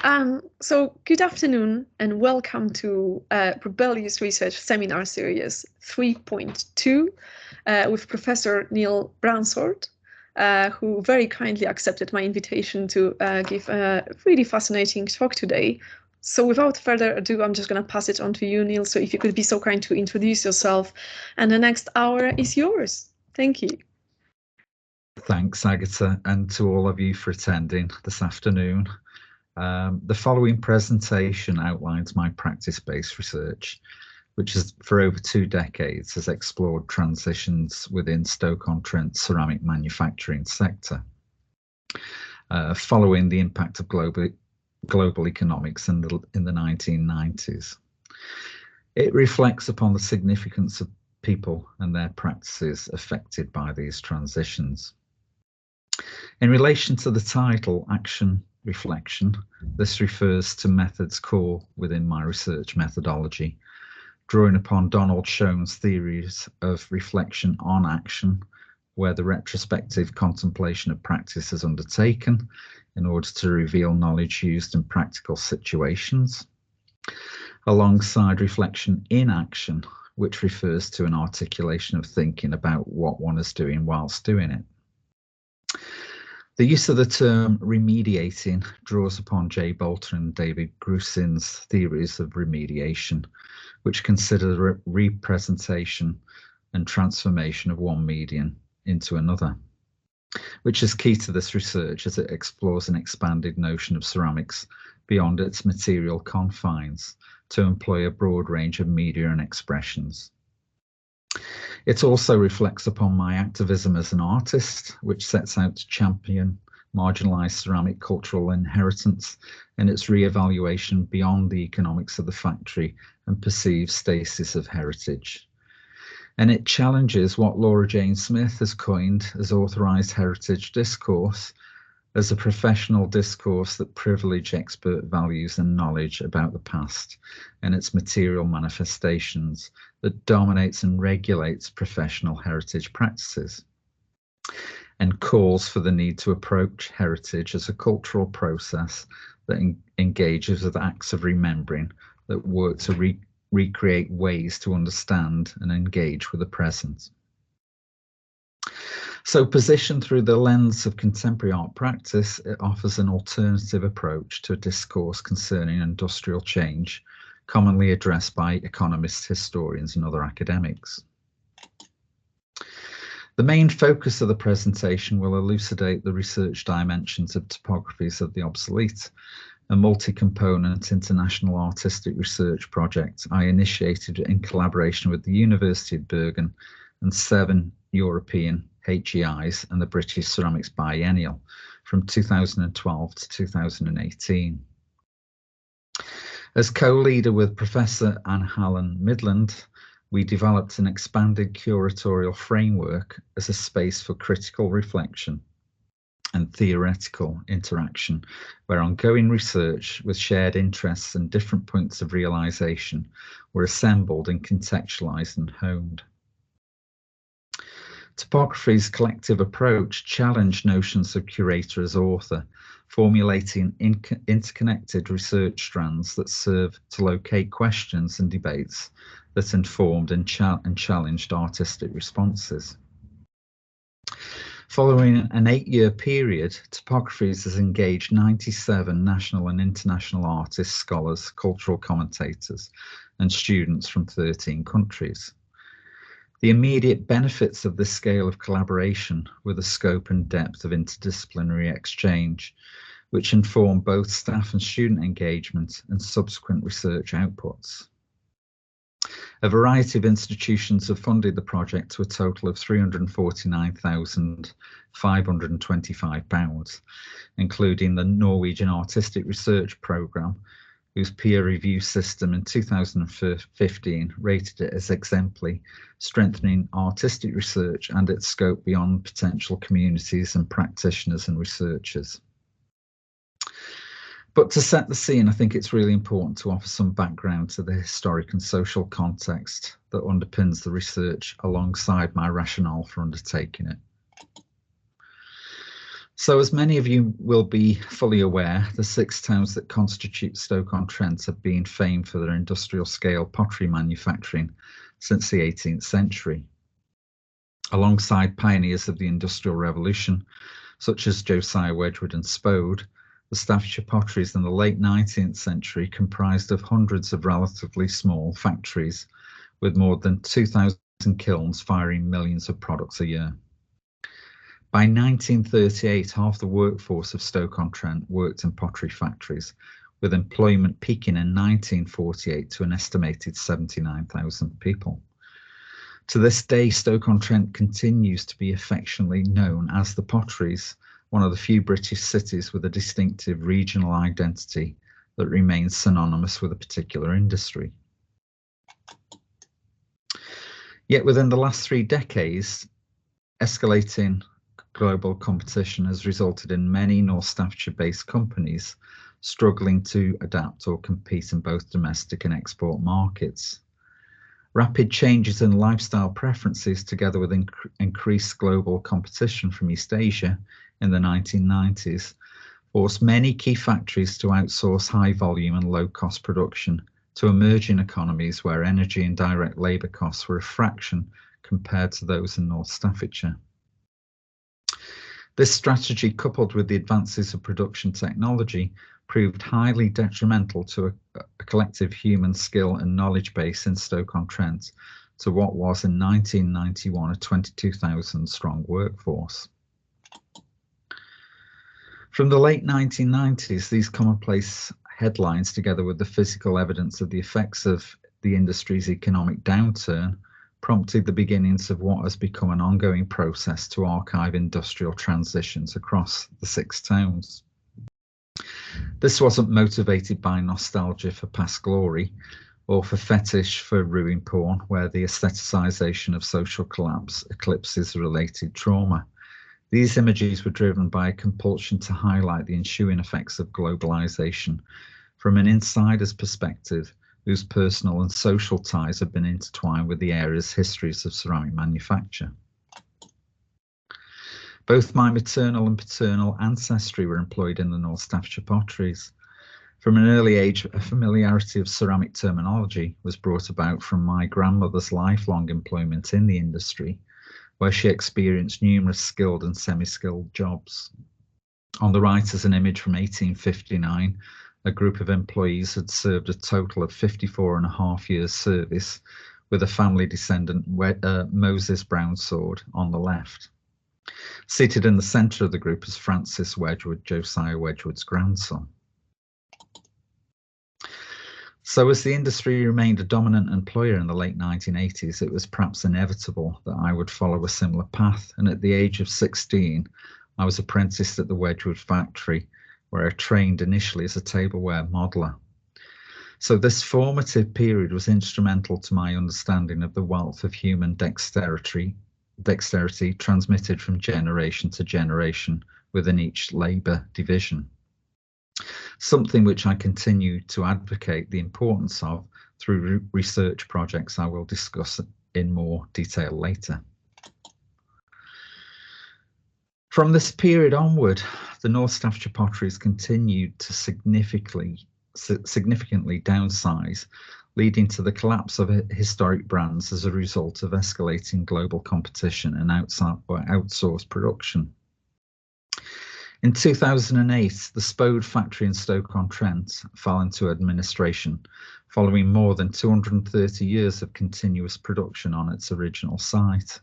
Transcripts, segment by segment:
So good afternoon and welcome to Rebellious Research Seminar Series 3.2 with Professor Neil Brownsword, who very kindly accepted my invitation to give a really fascinating talk today. So without further ado, I'm just going to pass it on to you, Neil. So if you could be so kind to introduce yourself, and the next hour is yours. Thank you. Thanks, Agatha, and to all of you for attending this afternoon. The following presentation outlines my practice-based research, which is for over 2 decades has explored transitions within Stoke-on-Trent ceramic manufacturing sector, following the impact of global economics in the 1990s. It reflects upon the significance of people and their practices affected by these transitions. In relation to the title, Action Reflection, this refers to methods core within my research methodology, drawing upon Donald Schoen's theories of reflection on action, where the retrospective contemplation of practice is undertaken in order to reveal knowledge used in practical situations, alongside reflection in action, which refers to an articulation of thinking about what one is doing whilst doing it. The use of the term remediating draws upon J. Bolter and David Grusin's theories of remediation, which consider the representation and transformation of one medium into another, which is key to this research as it explores an expanded notion of ceramics beyond its material confines to employ a broad range of media and expressions. It also reflects upon my activism as an artist, which sets out to champion marginalised ceramic cultural inheritance and its re-evaluation beyond the economics of the factory and perceived stasis of heritage. And it challenges what Laura Jane Smith has coined as authorised heritage discourse as a professional discourse that privilege expert values and knowledge about the past and its material manifestations that dominates and regulates professional heritage practices, and calls for the need to approach heritage as a cultural process that engages with acts of remembering that work to recreate ways to understand and engage with the present. So positioned through the lens of contemporary art practice, it offers an alternative approach to a discourse concerning industrial change, commonly addressed by economists, historians, and other academics. The main focus of the presentation will elucidate the research dimensions of Topographies of the Obsolete, a multi-component international artistic research project I initiated in collaboration with the University of Bergen and 7 European HEIs and the British Ceramics Biennial from 2012 to 2018. As co-leader with Professor Anne-Helen Midland, we developed an expanded curatorial framework as a space for critical reflection and theoretical interaction, where ongoing research with shared interests and different points of realization were assembled and contextualized and honed. Topography's collective approach challenged notions of curator as author, formulating interconnected research strands that serve to locate questions and debates that informed and challenged artistic responses. Following an 8-year period, Topographies has engaged 97 national and international artists, scholars, cultural commentators, and students from 13 countries. The immediate benefits of this scale of collaboration were the scope and depth of interdisciplinary exchange, which inform both staff and student engagement and subsequent research outputs. A variety of institutions have funded the project to a total of £349,525, including the Norwegian Artistic Research Programme, whose peer review system in 2015 rated it as exemplary, strengthening artistic research and its scope beyond potential communities and practitioners and researchers. But to set the scene, I think it's really important to offer some background to the historic and social context that underpins the research alongside my rationale for undertaking it. So as many of you will be fully aware, the 6 towns that constitute Stoke-on-Trent have been famed for their industrial scale pottery manufacturing since the 18th century. Alongside pioneers of the Industrial Revolution, such as Josiah Wedgwood and Spode, the Staffordshire potteries in the late 19th century comprised of hundreds of relatively small factories with more than 2,000 kilns firing millions of products a year. By 1938, half the workforce of Stoke-on-Trent worked in pottery factories, with employment peaking in 1948 to an estimated 79,000 people. To this day, Stoke-on-Trent continues to be affectionately known as the Potteries, one of the few British cities with a distinctive regional identity that remains synonymous with a particular industry. Yet within the last 3 decades, escalating global competition has resulted in many North Staffordshire-based companies struggling to adapt or compete in both domestic and export markets. Rapid changes in lifestyle preferences, together with increased global competition from East Asia in the 1990s, forced many key factories to outsource high volume and low cost production to emerging economies where energy and direct labour costs were a fraction compared to those in North Staffordshire. This strategy, coupled with the advances of production technology, proved highly detrimental to a collective human skill and knowledge base in Stoke-on-Trent to what was in 1991 a 22,000 strong workforce. From the late 1990s, these commonplace headlines, together with the physical evidence of the effects of the industry's economic downturn, prompted the beginnings of what has become an ongoing process to archive industrial transitions across the 6 towns. This wasn't motivated by nostalgia for past glory or for fetish for ruin porn, where the aestheticisation of social collapse eclipses related trauma. These images were driven by a compulsion to highlight the ensuing effects of globalisation from an insider's perspective, whose personal and social ties have been intertwined with the area's histories of ceramic manufacture. Both my maternal and paternal ancestry were employed in the North Staffordshire potteries. From an early age, a familiarity of ceramic terminology was brought about from my grandmother's lifelong employment in the industry, where she experienced numerous skilled and semi-skilled jobs. On the right is an image from 1859. A group of employees had served a total of 54.5 years service, with a family descendant, Moses Brownsword, on the left. Seated in the centre of the group is Francis Wedgwood, Josiah Wedgwood's grandson. So as the industry remained a dominant employer in the late 1980s, it was perhaps inevitable that I would follow a similar path, and at the age of 16, I was apprenticed at the Wedgwood factory, where I trained initially as a tableware modeller. So this formative period was instrumental to my understanding of the wealth of human dexterity transmitted from generation to generation within each labour division. Something which I continue to advocate the importance of through research projects I will discuss in more detail later. From this period onward, the North Staffordshire potteries continued to significantly downsize, leading to the collapse of historic brands as a result of escalating global competition and outsourced production. In 2008, the Spode factory in Stoke-on-Trent fell into administration, following more than 230 years of continuous production on its original site.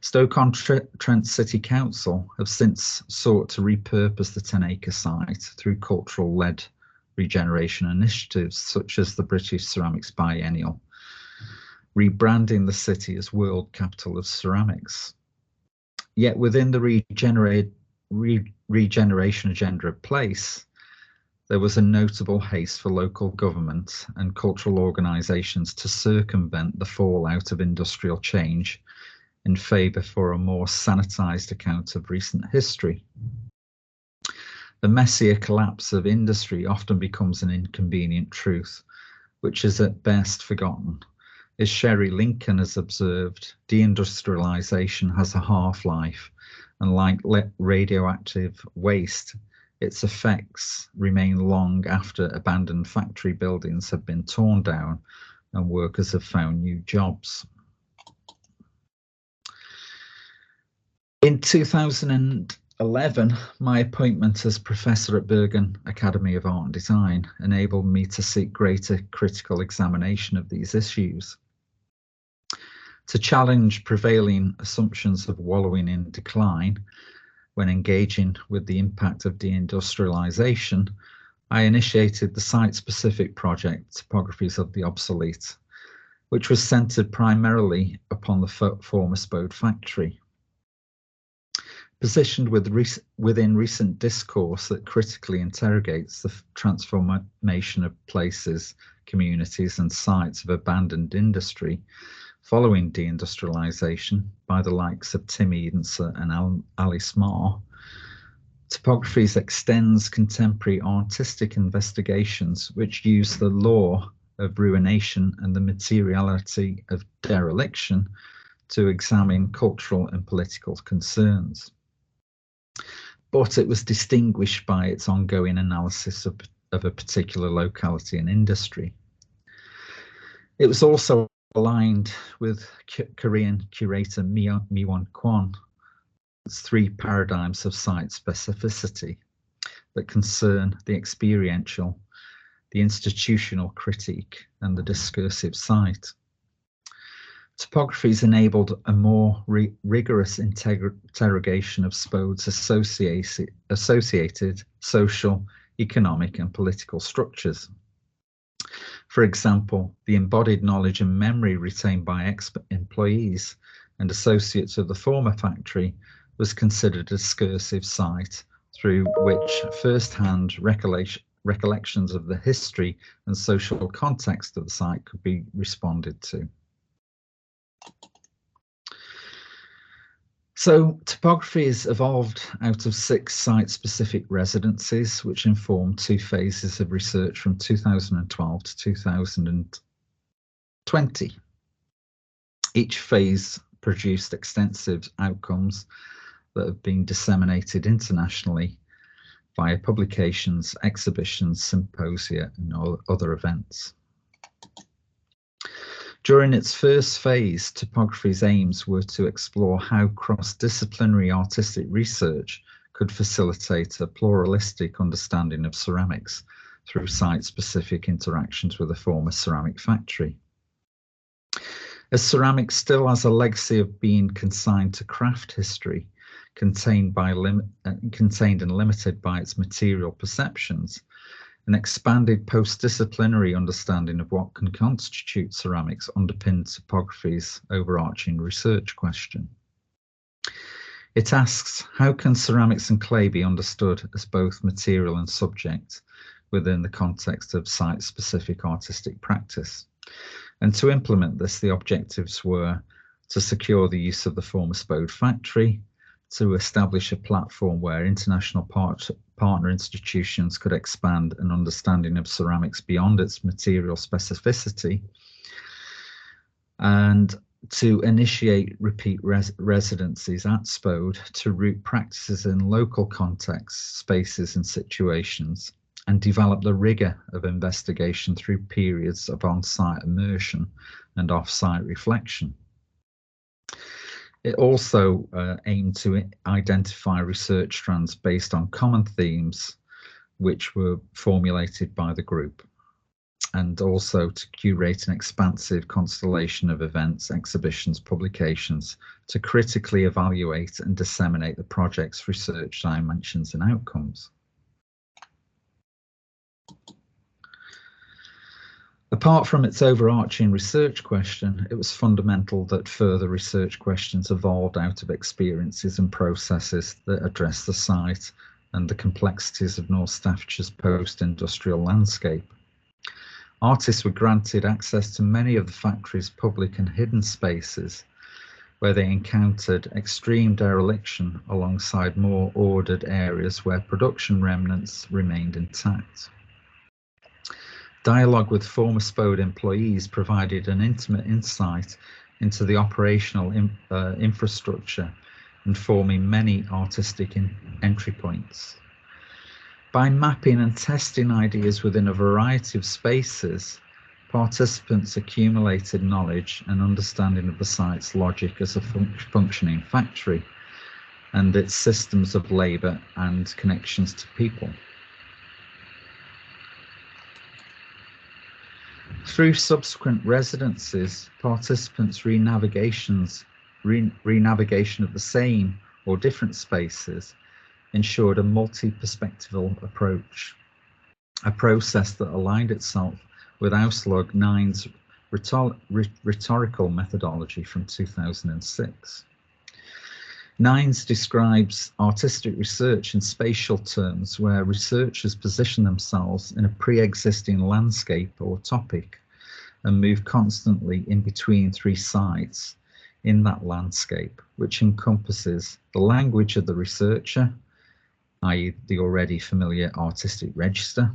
Stoke-on-Trent City Council have since sought to repurpose the 10-acre site through cultural-led regeneration initiatives such as the British Ceramics Biennial, rebranding the city as World Capital of Ceramics. Yet within the regeneration agenda of place, there was a notable haste for local government and cultural organisations to circumvent the fallout of industrial change in favour for a more sanitised account of recent history. The messier collapse of industry often becomes an inconvenient truth, which is at best forgotten. As Sherry Lincoln has observed, deindustrialisation has a half-life, and like radioactive waste, its effects remain long after abandoned factory buildings have been torn down and workers have found new jobs. In 2011, my appointment as Professor at Bergen Academy of Art and Design enabled me to seek greater critical examination of these issues. To challenge prevailing assumptions of wallowing in decline when engaging with the impact of deindustrialisation, I initiated the site-specific project Topographies of the Obsolete, which was centred primarily upon the former Spode factory. Positioned within recent discourse that critically interrogates the transformation of places, communities and sites of abandoned industry following deindustrialisation by the likes of Tim Edenser and Alice Marr, Topographies extends contemporary artistic investigations which use the law of ruination and the materiality of dereliction to examine cultural and political concerns. But it was distinguished by its ongoing analysis of a particular locality and industry. It was also aligned with Korean curator Mi-won Kwon's 3 paradigms of site specificity that concern the experiential, the institutional critique, and the discursive site. Topographies enabled a more rigorous interrogation of Spode's associated social, economic, and political structures. For example, the embodied knowledge and memory retained by employees and associates of the former factory was considered a discursive site through which first-hand recollections of the history and social context of the site could be responded to. So Topographies evolved out of 6 site-specific residencies, which informed 2 phases of research from 2012 to 2020. Each phase produced extensive outcomes that have been disseminated internationally via publications, exhibitions, symposia, and other events. During its first phase, Topography's aims were to explore how cross-disciplinary artistic research could facilitate a pluralistic understanding of ceramics through site-specific interactions with the former ceramic factory. As ceramics still has a legacy of being consigned to craft history, contained and limited by its material perceptions, an expanded post-disciplinary understanding of what can constitute ceramics underpins Topography's overarching research question. It asks, how can ceramics and clay be understood as both material and subject within the context of site-specific artistic practice? And to implement this, the objectives were to secure the use of the former Spode factory, to establish a platform where international partner institutions could expand an understanding of ceramics beyond its material specificity, and to initiate repeat residencies at Spode to root practices in local contexts, spaces and situations, and develop the rigour of investigation through periods of on-site immersion and off-site reflection. It also aimed to identify research strands based on common themes which were formulated by the group, and also to curate an expansive constellation of events, exhibitions, publications to critically evaluate and disseminate the project's research dimensions and outcomes. Apart from its overarching research question, it was fundamental that further research questions evolved out of experiences and processes that address the site and the complexities of North Staffordshire's post-industrial landscape. Artists were granted access to many of the factory's public and hidden spaces, where they encountered extreme dereliction alongside more ordered areas where production remnants remained intact. Dialogue with former Spode employees provided an intimate insight into the operational infrastructure informing many artistic entry points. By mapping and testing ideas within a variety of spaces, participants accumulated knowledge and understanding of the site's logic as a functioning factory and its systems of labour and connections to people. Through subsequent residencies, participants' renavigation of the same or different spaces ensured a multi-perspectival approach, a process that aligned itself with Auslug 9's rhetorical methodology from 2006. Nines describes artistic research in spatial terms, where researchers position themselves in a pre-existing landscape or topic and move constantly in between three sites in that landscape, which encompasses the language of the researcher, i.e. the already familiar artistic register,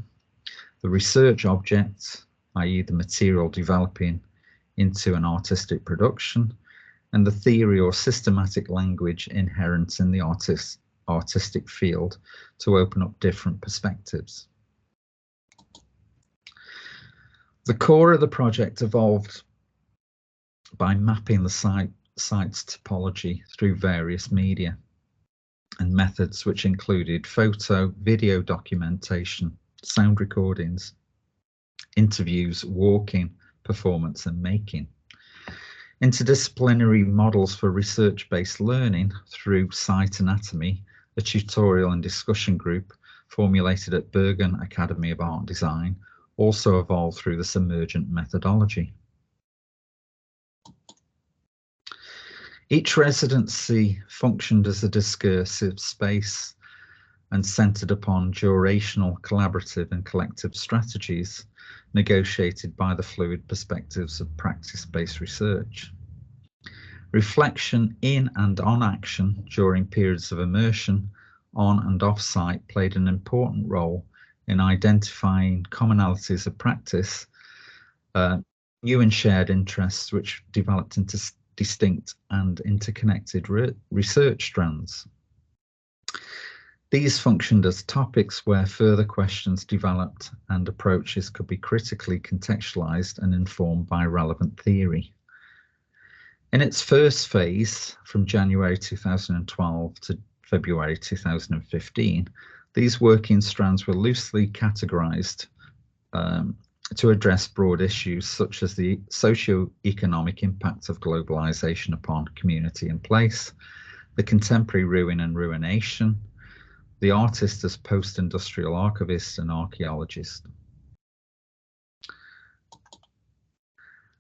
the research object, i.e. the material developing into an artistic production, and the theory or systematic language inherent in the artistic field to open up different perspectives. The core of the project evolved by mapping the site's topology through various media and methods, which included photo, video documentation, sound recordings, interviews, walking, performance, and making. Interdisciplinary models for research-based learning through site anatomy, a tutorial and discussion group formulated at Bergen Academy of Art and Design, also evolved through this emergent methodology. Each residency functioned as a discursive space and centered upon durational, collaborative and collective strategies negotiated by the fluid perspectives of practice-based research. Reflection in and on action during periods of immersion on and off-site played an important role in identifying commonalities of practice, new and shared interests which developed into distinct and interconnected research strands. These functioned as topics where further questions developed and approaches could be critically contextualized and informed by relevant theory. In its first phase, from January 2012 to February 2015, these working strands were loosely categorized to address broad issues such as the socio-economic impact of globalisation upon community and place, the contemporary ruin and ruination, the artist as post-industrial archivist and archaeologist.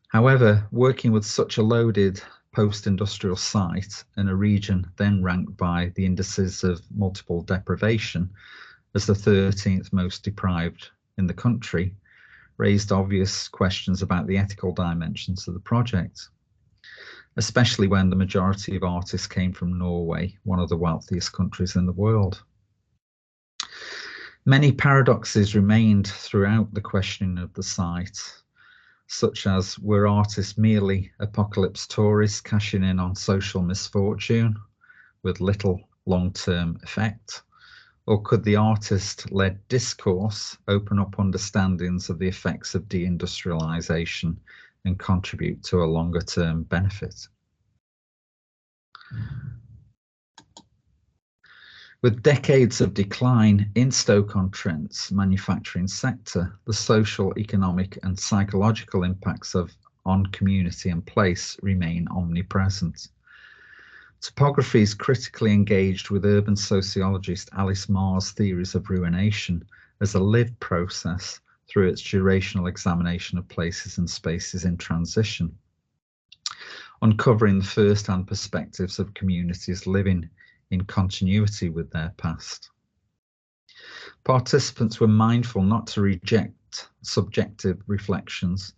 However, working with such a loaded post-industrial site in a region then ranked by the indices of multiple deprivation as the 13th most deprived in the country raised obvious questions about the ethical dimensions of the project, especially when the majority of artists came from Norway, one of the wealthiest countries in the world. Many paradoxes remained throughout the questioning of the site, such as, were artists merely apocalypse tourists cashing in on social misfortune with little long-term effect? Or could the artist-led discourse open up understandings of the effects of deindustrialisation and contribute to a longer-term benefit? With decades of decline in Stoke-on-Trent's manufacturing sector, the social, economic and psychological impacts on community and place remain omnipresent. Topographies critically engaged with urban sociologist Alice Marr's theories of ruination as a lived process through its durational examination of places and spaces in transition, uncovering the first-hand perspectives of communities living in continuity with their past. Participants were mindful not to reject subjective reflections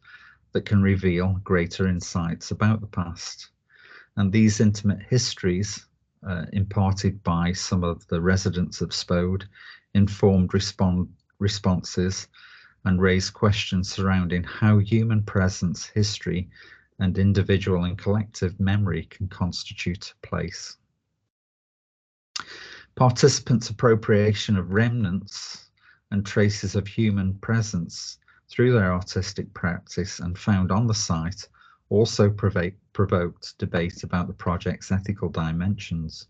that can reveal greater insights about the past. And these intimate histories, imparted by some of the residents of Spode, informed responses and raised questions surrounding how human presence, history, and individual and collective memory can constitute a place. Participants' appropriation of remnants and traces of human presence through their artistic practice and found on the site also provoked debate about the project's ethical dimensions.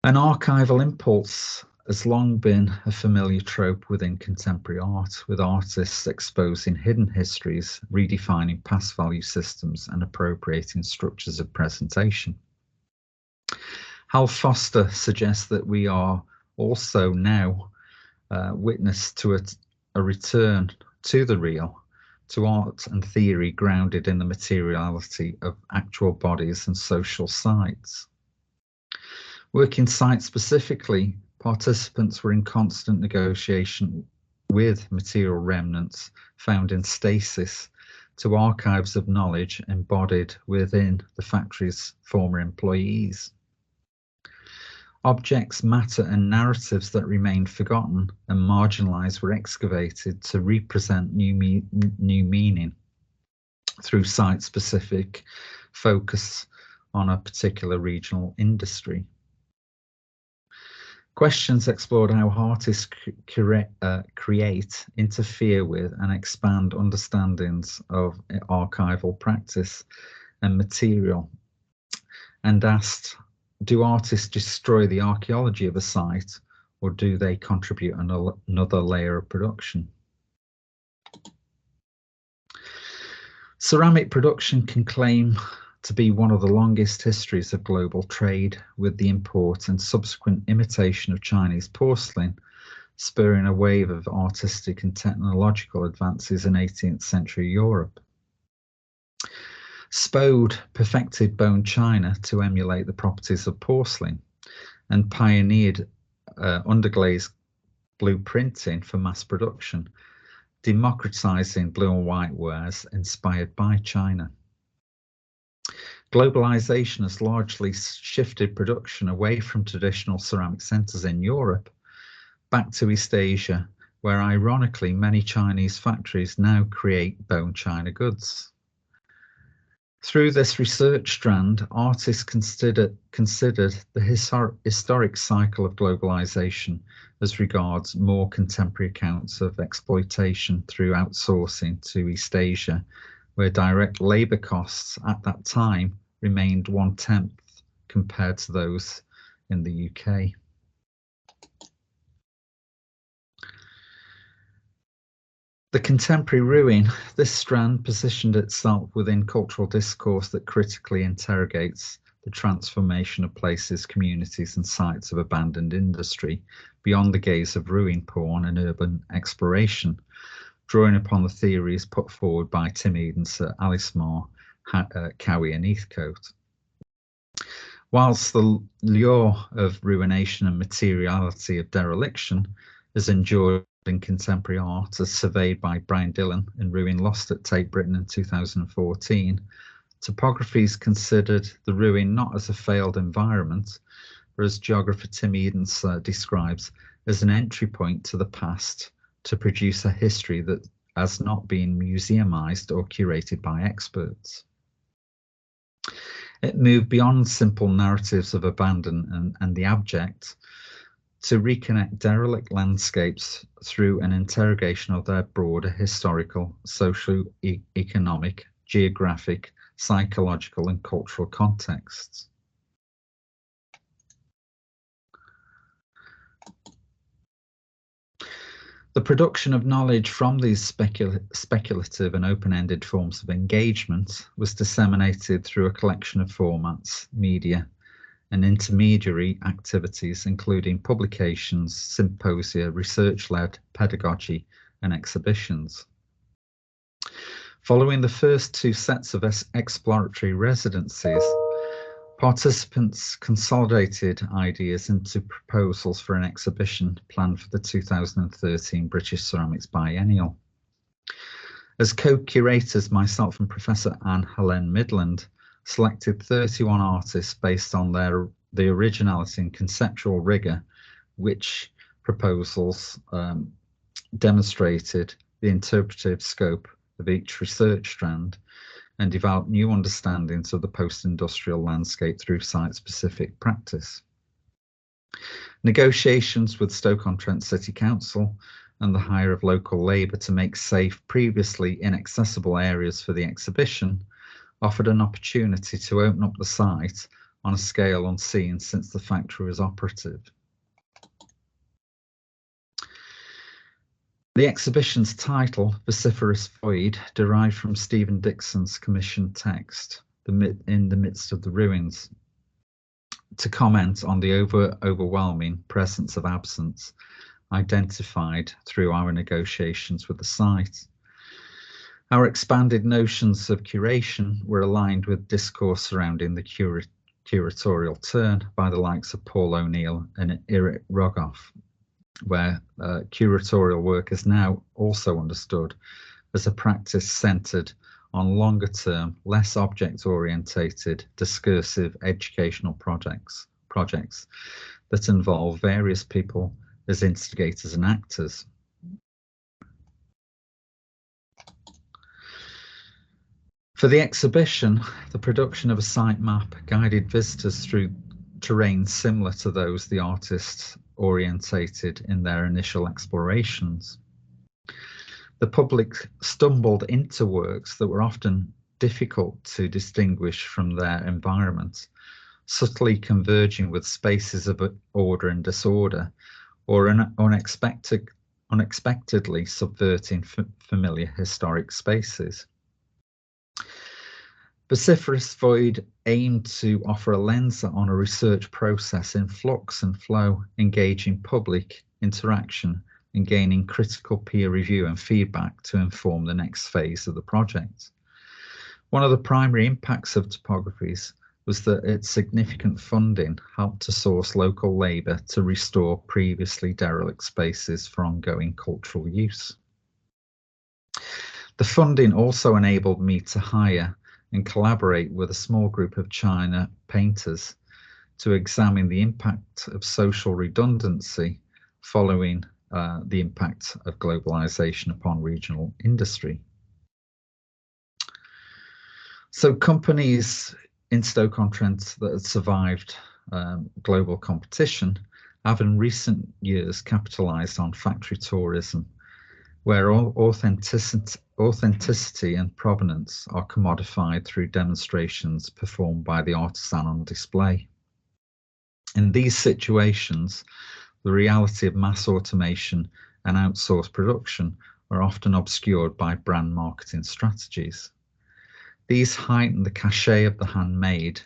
An archival impulse has long been a familiar trope within contemporary art, with artists exposing hidden histories, redefining past value systems, and appropriating structures of presentation. Hal Foster suggests that we are also now witness to a return to the real, to art and theory grounded in the materiality of actual bodies and social sites. Working site specifically, participants were in constant negotiation with material remnants found in stasis to archives of knowledge embodied within the factory's former employees. Objects, matter, and narratives that remained forgotten and marginalized were excavated to represent new meaning through site-specific focus on a particular regional industry. Questions explored how artists create, interfere with, and expand understandings of archival practice and material, and asked, do artists destroy the archaeology of a site, or do they contribute another layer of production? Ceramic production can claim to be one of the longest histories of global trade, with the import and subsequent imitation of Chinese porcelain spurring a wave of artistic and technological advances in 18th century Europe. Spode perfected bone china to emulate the properties of porcelain and pioneered underglaze blueprinting for mass production, democratizing blue and white wares inspired by China. Globalisation has largely shifted production away from traditional ceramic centres in Europe back to East Asia, where ironically many Chinese factories now create bone china goods. Through this research strand, artists considered the historic cycle of globalisation as regards more contemporary accounts of exploitation through outsourcing to East Asia, where direct labour costs at that time remained 1/10 compared to those in the UK. The contemporary ruin, this strand positioned itself within cultural discourse that critically interrogates the transformation of places, communities, and sites of abandoned industry beyond the gaze of ruin porn and urban exploration, drawing upon the theories put forward by Tim Eden, Sir Alice Moore, Cowie, and Heathcote. Whilst the lure of ruination and materiality of dereliction is endured in contemporary art, as surveyed by Brian Dillon in Ruin Lost at Tate Britain in 2014, Topographies considered the ruin not as a failed environment, but as geographer Tim Edens describes, as an entry point to the past to produce a history that has not been museumized or curated by experts. It moved beyond simple narratives of abandon and the abject to reconnect derelict landscapes through an interrogation of their broader historical, socio-economic, geographic, psychological, and cultural contexts. The production of knowledge from these speculative and open-ended forms of engagement was disseminated through a collection of formats, media, and intermediary activities, including publications, symposia, research-led pedagogy, and exhibitions. Following the first two sets of exploratory residencies, participants consolidated ideas into proposals for an exhibition planned for the 2013 British Ceramics Biennial. As co-curators, myself and Professor Anne Helene Midland selected 31 artists based on the originality and conceptual rigour, which proposals demonstrated the interpretive scope of each research strand, and develop new understandings of the post-industrial landscape through site-specific practice. Negotiations with Stoke-on-Trent City Council and the hire of local labour to make safe previously inaccessible areas for the exhibition offered an opportunity to open up the site on a scale unseen since the factory was operative. The exhibition's title, Vociferous Void, derived from Stephen Dixon's commissioned text, In the Midst of the Ruins, to comment on the overwhelming presence of absence identified through our negotiations with the site. Our expanded notions of curation were aligned with discourse surrounding the curatorial turn by the likes of Paul O'Neill and Eric Rogoff, where curatorial work is now also understood as a practice centred on longer term, less object orientated, discursive educational projects that involve various people as instigators and actors. For the exhibition, the production of a site map guided visitors through terrain similar to those the artists orientated in their initial explorations. The public stumbled into works that were often difficult to distinguish from their environment, subtly converging with spaces of order and disorder, or unexpectedly subverting familiar historic spaces. Vociferous Void aimed to offer a lens on a research process in flux and flow, engaging public interaction and gaining critical peer review and feedback to inform the next phase of the project. One of the primary impacts of Topographies was that its significant funding helped to source local labour to restore previously derelict spaces for ongoing cultural use. The funding also enabled me to hire and collaborate with a small group of China painters to examine the impact of social redundancy following the impact of globalisation upon regional industry. So companies in Stoke-on-Trent that had survived global competition have in recent years capitalised on factory tourism, where authenticity and provenance are commodified through demonstrations performed by the artisan on display. In these situations, the reality of mass automation and outsourced production are often obscured by brand marketing strategies. These heighten the cachet of the handmade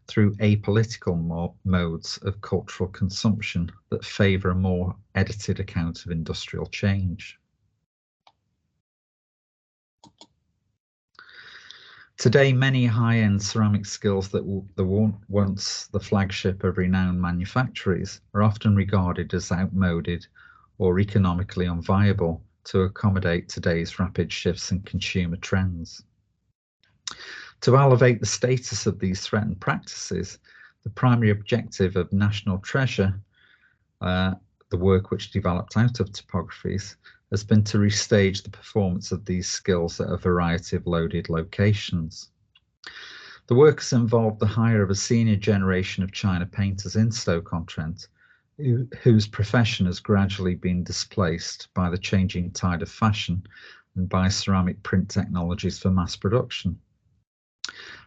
through apolitical modes of cultural consumption that favour a more edited account of industrial change. Today, many high-end ceramic skills that were once the flagship of renowned manufacturers are often regarded as outmoded or economically unviable to accommodate today's rapid shifts in consumer trends. To elevate the status of these threatened practices, the primary objective of National Treasure, the work which developed out of Topographies, has been to restage the performance of these skills at a variety of loaded locations. The work has involved the hire of a senior generation of China painters in Stoke-on-Trent, whose profession has gradually been displaced by the changing tide of fashion and by ceramic print technologies for mass production.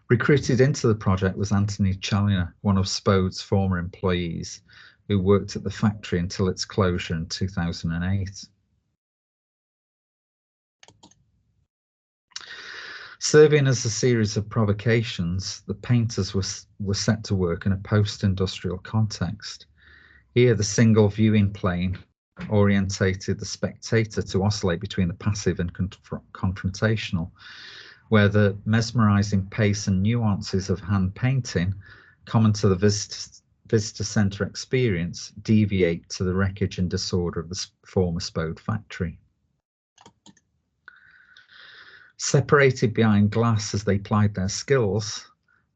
Recruited into the project was Anthony Challier, one of Spode's former employees, who worked at the factory until its closure in 2008. Serving as a series of provocations, the painters were set to work in a post-industrial context. Here, the single viewing plane orientated the spectator to oscillate between the passive and confrontational, where the mesmerising pace and nuances of hand painting, common to the visitor centre experience, deviate to the wreckage and disorder of the former Spode factory. Separated behind glass as they plied their skills,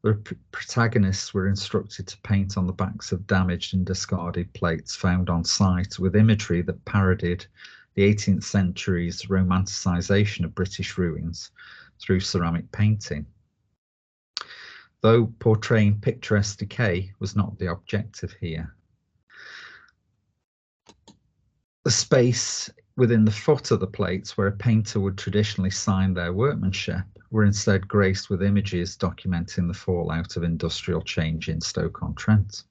the protagonists were instructed to paint on the backs of damaged and discarded plates found on site with imagery that parodied the 18th century's romanticisation of British ruins through ceramic painting. Though portraying picturesque decay was not the objective here. The space within the foot of the plates where a painter would traditionally sign their workmanship were instead graced with images documenting the fallout of industrial change in Stoke-on-Trent.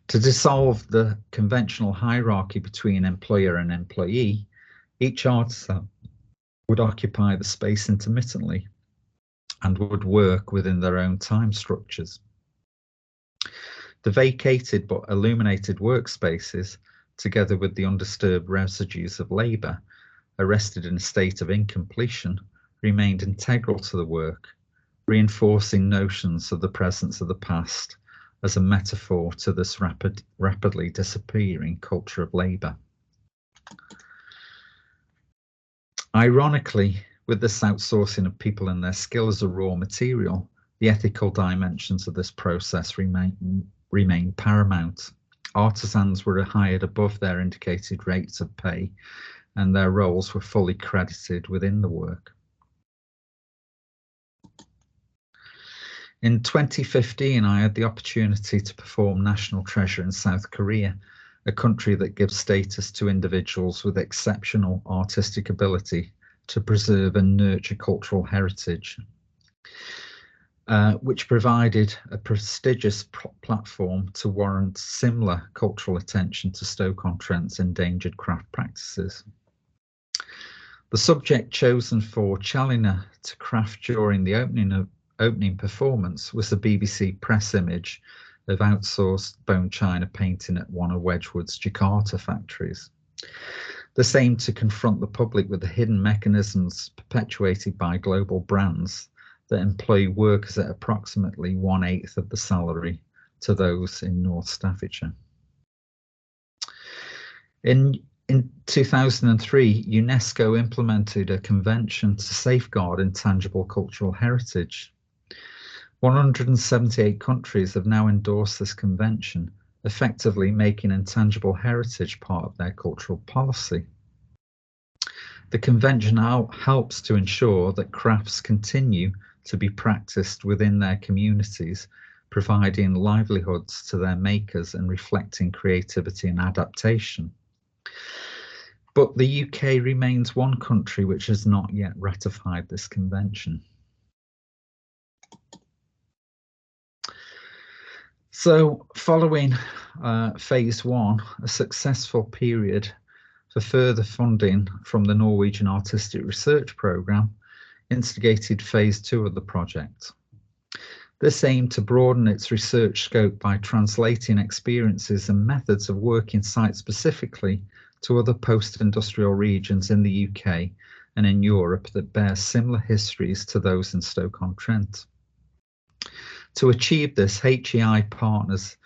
To dissolve the conventional hierarchy between employer and employee, each artisan would occupy the space intermittently and would work within their own time structures. The vacated but illuminated workspaces, together with the undisturbed residues of labour, arrested in a state of incompletion, remained integral to the work, reinforcing notions of the presence of the past as a metaphor to this rapidly disappearing culture of labour. Ironically, with this outsourcing of people and their skill as a raw material, the ethical dimensions of this process remain paramount. Artisans were hired above their indicated rates of pay, and their roles were fully credited within the work. In 2015, I had the opportunity to perform National Treasure in South Korea, a country that gives status to individuals with exceptional artistic ability to preserve and nurture cultural heritage, which provided a prestigious platform to warrant similar cultural attention to Stoke-on-Trent's endangered craft practices. The subject chosen for Chalina to craft during the opening performance was the BBC press image of outsourced bone china painting at one of Wedgwood's Jakarta factories. This aimed to confront the public with the hidden mechanisms perpetuated by global brands that employ workers at approximately 1/8 of the salary to those in North Staffordshire. In 2003, UNESCO implemented a convention to safeguard intangible cultural heritage. 178 countries have now endorsed this convention, effectively making intangible heritage part of their cultural policy. The convention helps to ensure that crafts continue to be practiced within their communities, providing livelihoods to their makers and reflecting creativity and adaptation. But the UK remains one country which has not yet ratified this convention. So, following phase one, a successful period for further funding from the Norwegian Artistic Research Programme, instigated phase two of the project. This aimed to broaden its research scope by translating experiences and methods of working site-specifically to other post-industrial regions in the UK and in Europe that bear similar histories to those in Stoke-on-Trent. To achieve this, HEI partners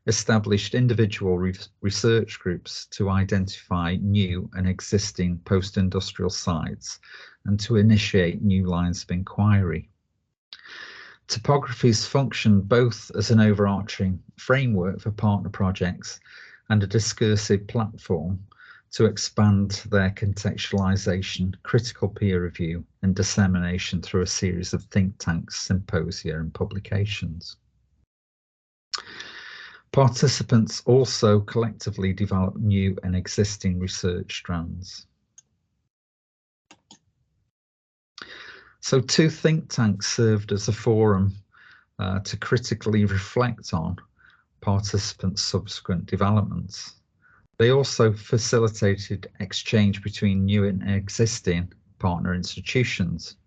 established individual research groups to identify new and existing post-industrial sites and to initiate new lines of inquiry. Topographies function both as an overarching framework for partner projects and a discursive platform to expand their contextualization, critical peer review, and dissemination through a series of think tanks, symposia, and publications. Participants also collectively develop new and existing research strands. So 2 think tanks served as a forum to critically reflect on participants' subsequent developments. They also facilitated exchange between new and existing partner institutions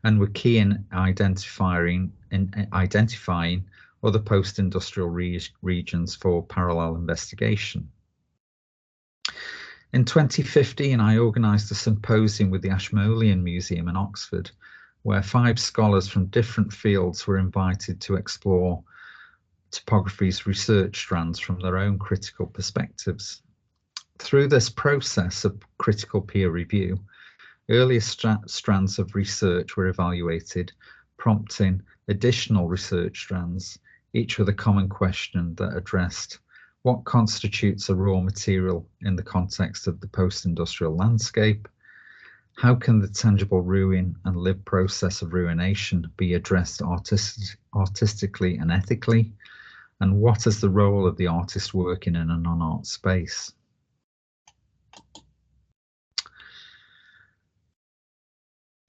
and were key in identifying other post-industrial regions for parallel investigation. In 2015, I organised a symposium with the Ashmolean Museum in Oxford, where 5 scholars from different fields were invited to explore Topographies research strands from their own critical perspectives. Through this process of critical peer review, earlier strands of research were evaluated, prompting additional research strands, each with a common question that addressed what constitutes a raw material in the context of the post-industrial landscape, How can the tangible ruin and lived process of ruination be addressed artistically and ethically? And what is the role of the artist working in a non-art space?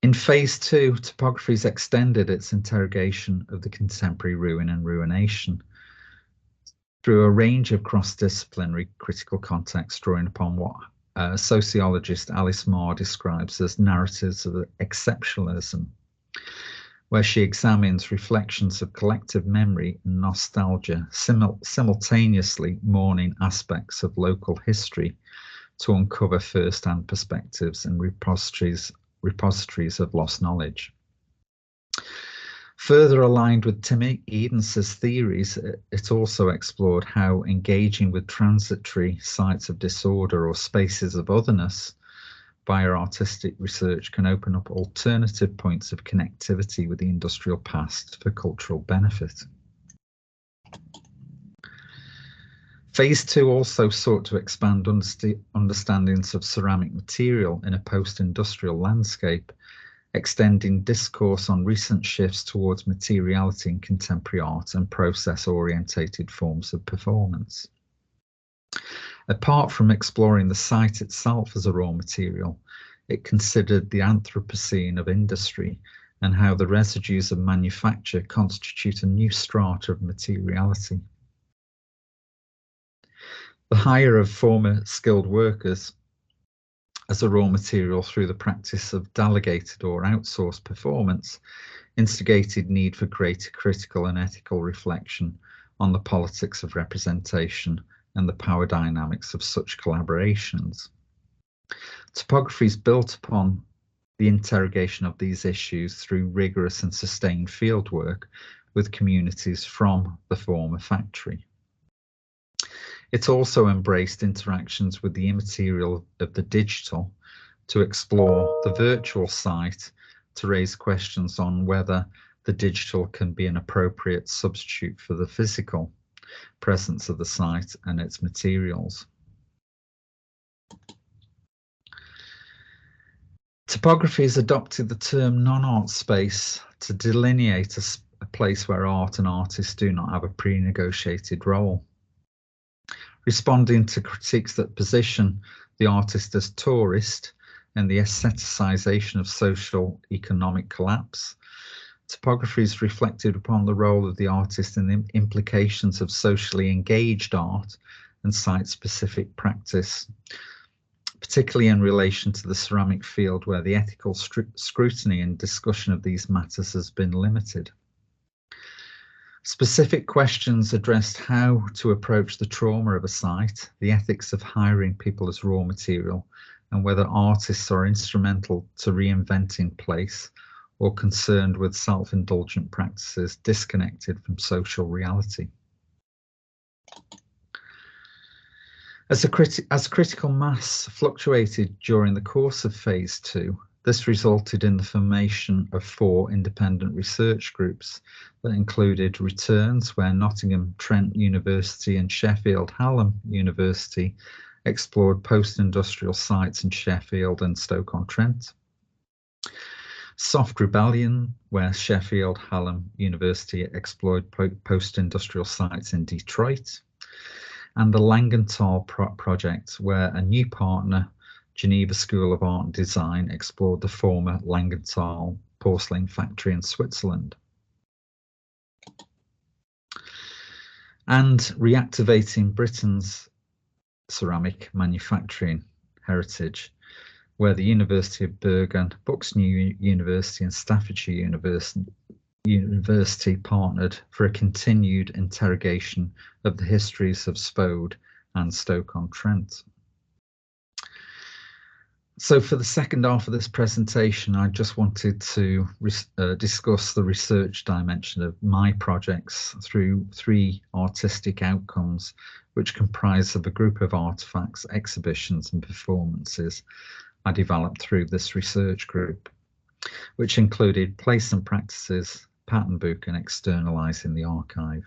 In phase 2, Topographies extended its interrogation of the contemporary ruin and ruination through a range of cross-disciplinary critical contexts, drawing upon what sociologist Alice Marr describes as narratives of exceptionalism, where she examines reflections of collective memory and nostalgia, simultaneously mourning aspects of local history to uncover first-hand perspectives and repositories of lost knowledge. Further aligned with Tim Edens's theories, it also explored how engaging with transitory sites of disorder or spaces of otherness via artistic research can open up alternative points of connectivity with the industrial past for cultural benefit. Phase 2 also sought to expand understandings of ceramic material in a post-industrial landscape, extending discourse on recent shifts towards materiality in contemporary art and process-orientated forms of performance. Apart from exploring the site itself as a raw material, it considered the Anthropocene of industry and how the residues of manufacture constitute a new strata of materiality. The hire of former skilled workers as a raw material through the practice of delegated or outsourced performance instigated need for greater critical and ethical reflection on the politics of representation and the power dynamics of such collaborations. Topographies built upon the interrogation of these issues through rigorous and sustained fieldwork with communities from the former factory. It also embraced interactions with the immaterial of the digital to explore the virtual site, to raise questions on whether the digital can be an appropriate substitute for the physical presence of the site and its materials. Topographies adopted the term non-art space to delineate a place where art and artists do not have a pre-negotiated role. Responding to critiques that position the artist as tourist and the aestheticization of social economic collapse, Topographies reflected upon the role of the artist and the implications of socially engaged art and site-specific practice, particularly in relation to the ceramic field where the ethical scrutiny and discussion of these matters has been limited. Specific questions addressed how to approach the trauma of a site, the ethics of hiring people as raw material, and whether artists are instrumental to reinventing place or concerned with self-indulgent practices disconnected from social reality. As critical mass fluctuated during the course of phase 2, this resulted in the formation of 4 independent research groups that included returns, where Nottingham-Trent University and Sheffield Hallam University explored post-industrial sites in Sheffield and Stoke-on-Trent. Soft Rebellion, where Sheffield Hallam University explored post-industrial sites in Detroit. And the Langenthal project, where a new partner, Geneva School of Art and Design, explored the former Langenthal porcelain factory in Switzerland. And reactivating Britain's ceramic manufacturing heritage, where the University of Bergen, Bucks-New University and Staffordshire University partnered for a continued interrogation of the histories of Spode and Stoke-on-Trent. So for the second half of this presentation, I just wanted to discuss the research dimension of my projects through 3 artistic outcomes, which comprise of a group of artifacts, exhibitions and performances I developed through this research group, which included place and practices, pattern book and externalizing the archive.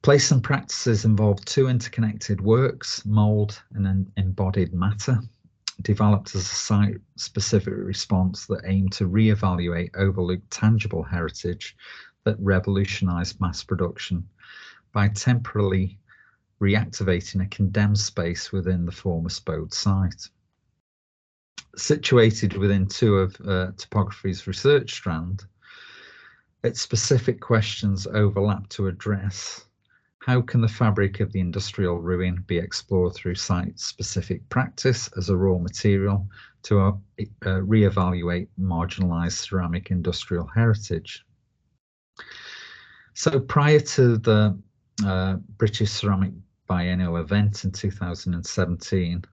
Place and practices involved 2 interconnected works, mould and embodied matter. developed as a site-specific response that aimed to re-evaluate overlooked tangible heritage that revolutionised mass production by temporarily reactivating a condemned space within the former Spode site. Situated within two of Topographies' research strand, its specific questions overlap to address: how can the fabric of the industrial ruin be explored through site-specific practice as a raw material to re-evaluate marginalised ceramic industrial heritage? So prior to the British Ceramic Biennial event in 2017,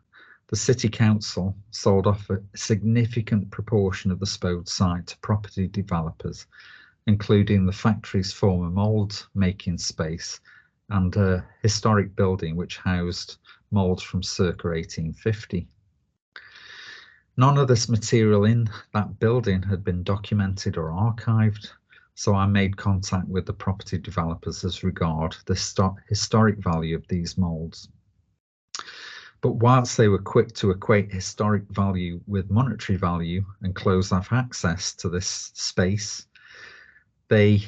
the City Council sold off a significant proportion of the Spode site to property developers, including the factory's former mould making space and a historic building which housed moulds from circa 1850. None of this material in that building had been documented or archived, so I made contact with the property developers as regard the historic value of these moulds. But whilst they were quick to equate historic value with monetary value and close off access to this space, they,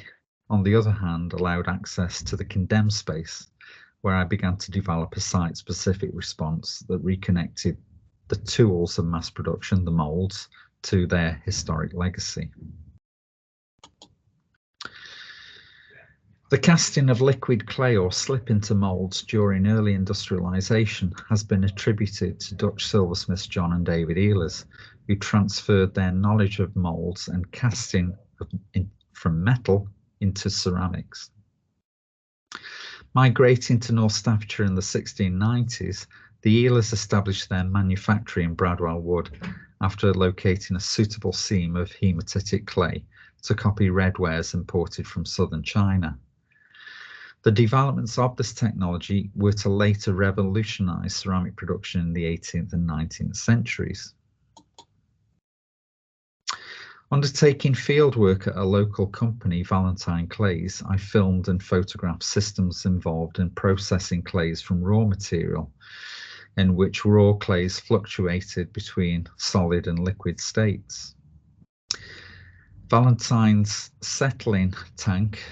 on the other hand, allowed access to the condemned space, where I began to develop a site-specific response that reconnected the tools of mass production, the moulds, to their historic legacy. The casting of liquid clay or slip into moulds during early industrialisation has been attributed to Dutch silversmiths John and David Ehlers, who transferred their knowledge of moulds and casting from metal into ceramics. Migrating to North Staffordshire in the 1690s, the Ehlers established their manufactory in Bradwell Wood after locating a suitable seam of hematitic clay to copy red wares imported from southern China. The developments of this technology were to later revolutionise ceramic production in the 18th and 19th centuries. Undertaking fieldwork at a local company, Valentine Clays, I filmed and photographed systems involved in processing clays from raw material, in which raw clays fluctuated between solid and liquid states. Valentine's settling tank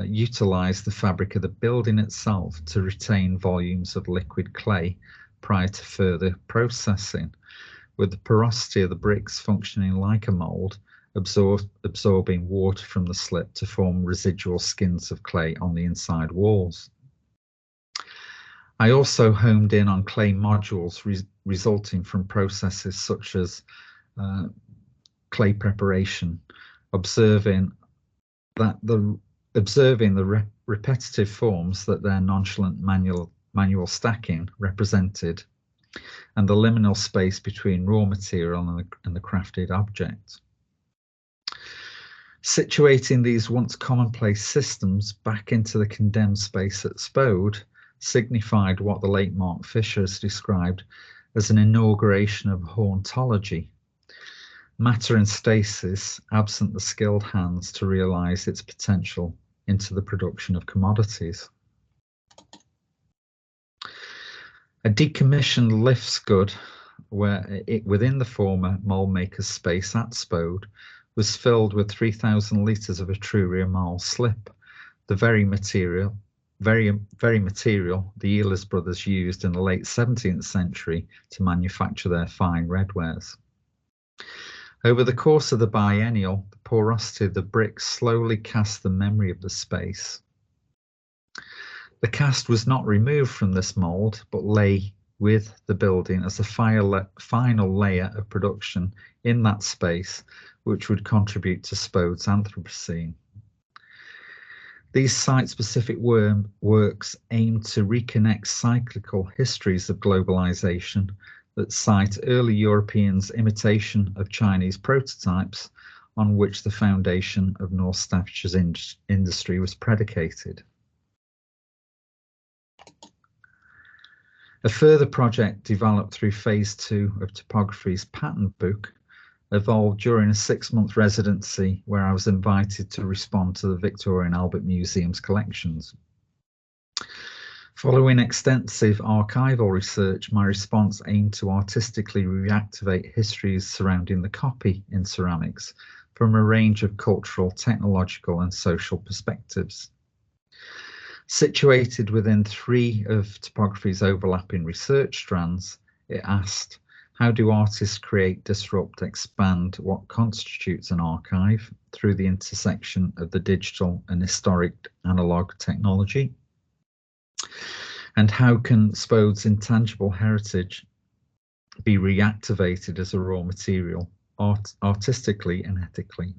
utilised the fabric of the building itself to retain volumes of liquid clay prior to further processing, with the porosity of the bricks functioning like a mould, absorbing water from the slip to form residual skins of clay on the inside walls. I also homed in on clay modules resulting from processes such as clay preparation, observing the repetitive forms that their nonchalant manual stacking represented, and the liminal space between raw material and the crafted object. Situating these once commonplace systems back into the condemned space at Spode signified what the late Mark Fisher has described as an inauguration of hauntology, matter in stasis, absent the skilled hands to realise its potential into the production of commodities. A decommissioned lift scud within the former mould maker's space at Spode was filled with 3,000 litres of Etruria marl slip, the very material the Ehlers brothers used in the late 17th century to manufacture their fine red wares. Over the course of the biennial, the porosity of the bricks slowly cast the memory of the space. The cast was not removed from this mould, but lay with the building as a final layer of production in that space, which would contribute to Spode's Anthropocene. These site-specific works aim to reconnect cyclical histories of globalisation that cite early Europeans' imitation of Chinese prototypes on which the foundation of North Staffordshire's industry was predicated. A further project developed through phase 2 of Topographies' pattern book evolved during a 6-month residency where I was invited to respond to the Victoria and Albert Museum's collections. Following extensive archival research, my response aimed to artistically reactivate histories surrounding the copy in ceramics from a range of cultural, technological, and social perspectives. Situated within 3 of Topographies' overlapping research strands, it asked, how do artists create, disrupt, expand what constitutes an archive through the intersection of the digital and historic analog technology? And how can Spode's intangible heritage be reactivated as a raw material, artistically and ethically?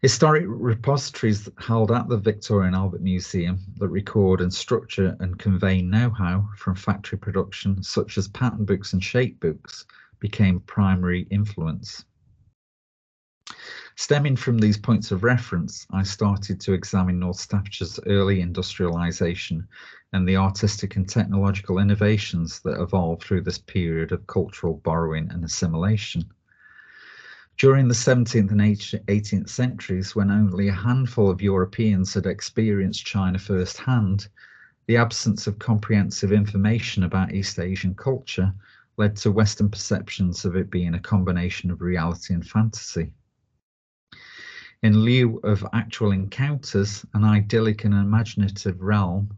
Historic repositories held at the Victoria and Albert Museum that record and structure and convey know-how from factory production, such as pattern books and shape books, became primary influence. Stemming from these points of reference, I started to examine North Staffordshire's early industrialisation and the artistic and technological innovations that evolved through this period of cultural borrowing and assimilation. During the 17th and 18th centuries, when only a handful of Europeans had experienced China firsthand, the absence of comprehensive information about East Asian culture led to Western perceptions of it being a combination of reality and fantasy. In lieu of actual encounters, an idyllic and imaginative realm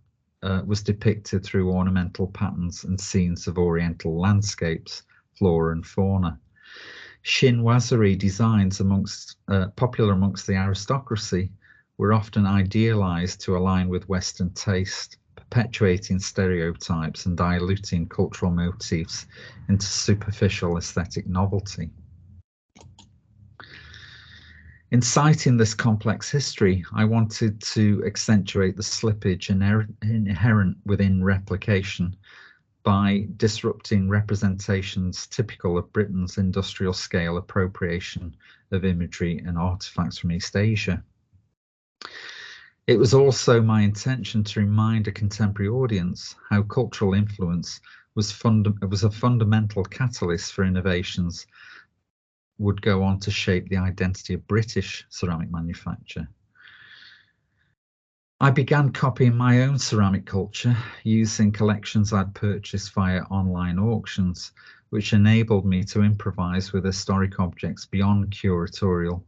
was depicted through ornamental patterns and scenes of Oriental landscapes, flora and fauna. Chinoiserie designs popular amongst the aristocracy were often idealized to align with Western taste, perpetuating stereotypes and diluting cultural motifs into superficial aesthetic novelty. In citing this complex history, I wanted to accentuate the slippage inherent within replication by disrupting representations typical of Britain's industrial scale appropriation of imagery and artifacts from East Asia. It was also my intention to remind a contemporary audience how cultural influence was a fundamental catalyst for innovations would go on to shape the identity of British ceramic manufacture. I began copying my own ceramic culture using collections I'd purchased via online auctions, which enabled me to improvise with historic objects beyond curatorial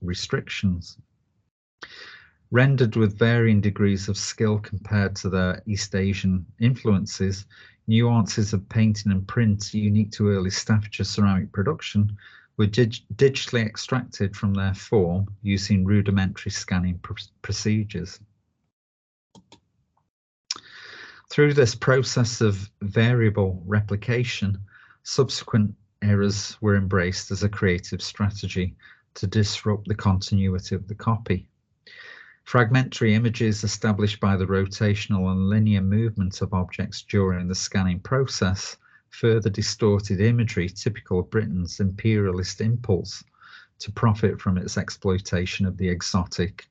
restrictions. Rendered with varying degrees of skill compared to their East Asian influences, nuances of painting and print unique to early Staffordshire ceramic production were digitally extracted from their form using rudimentary scanning procedures. Through this process of variable replication, subsequent errors were embraced as a creative strategy to disrupt the continuity of the copy. Fragmentary images established by the rotational and linear movement of objects during the scanning process further distorted imagery typical of Britain's imperialist impulse to profit from its exploitation of the exotic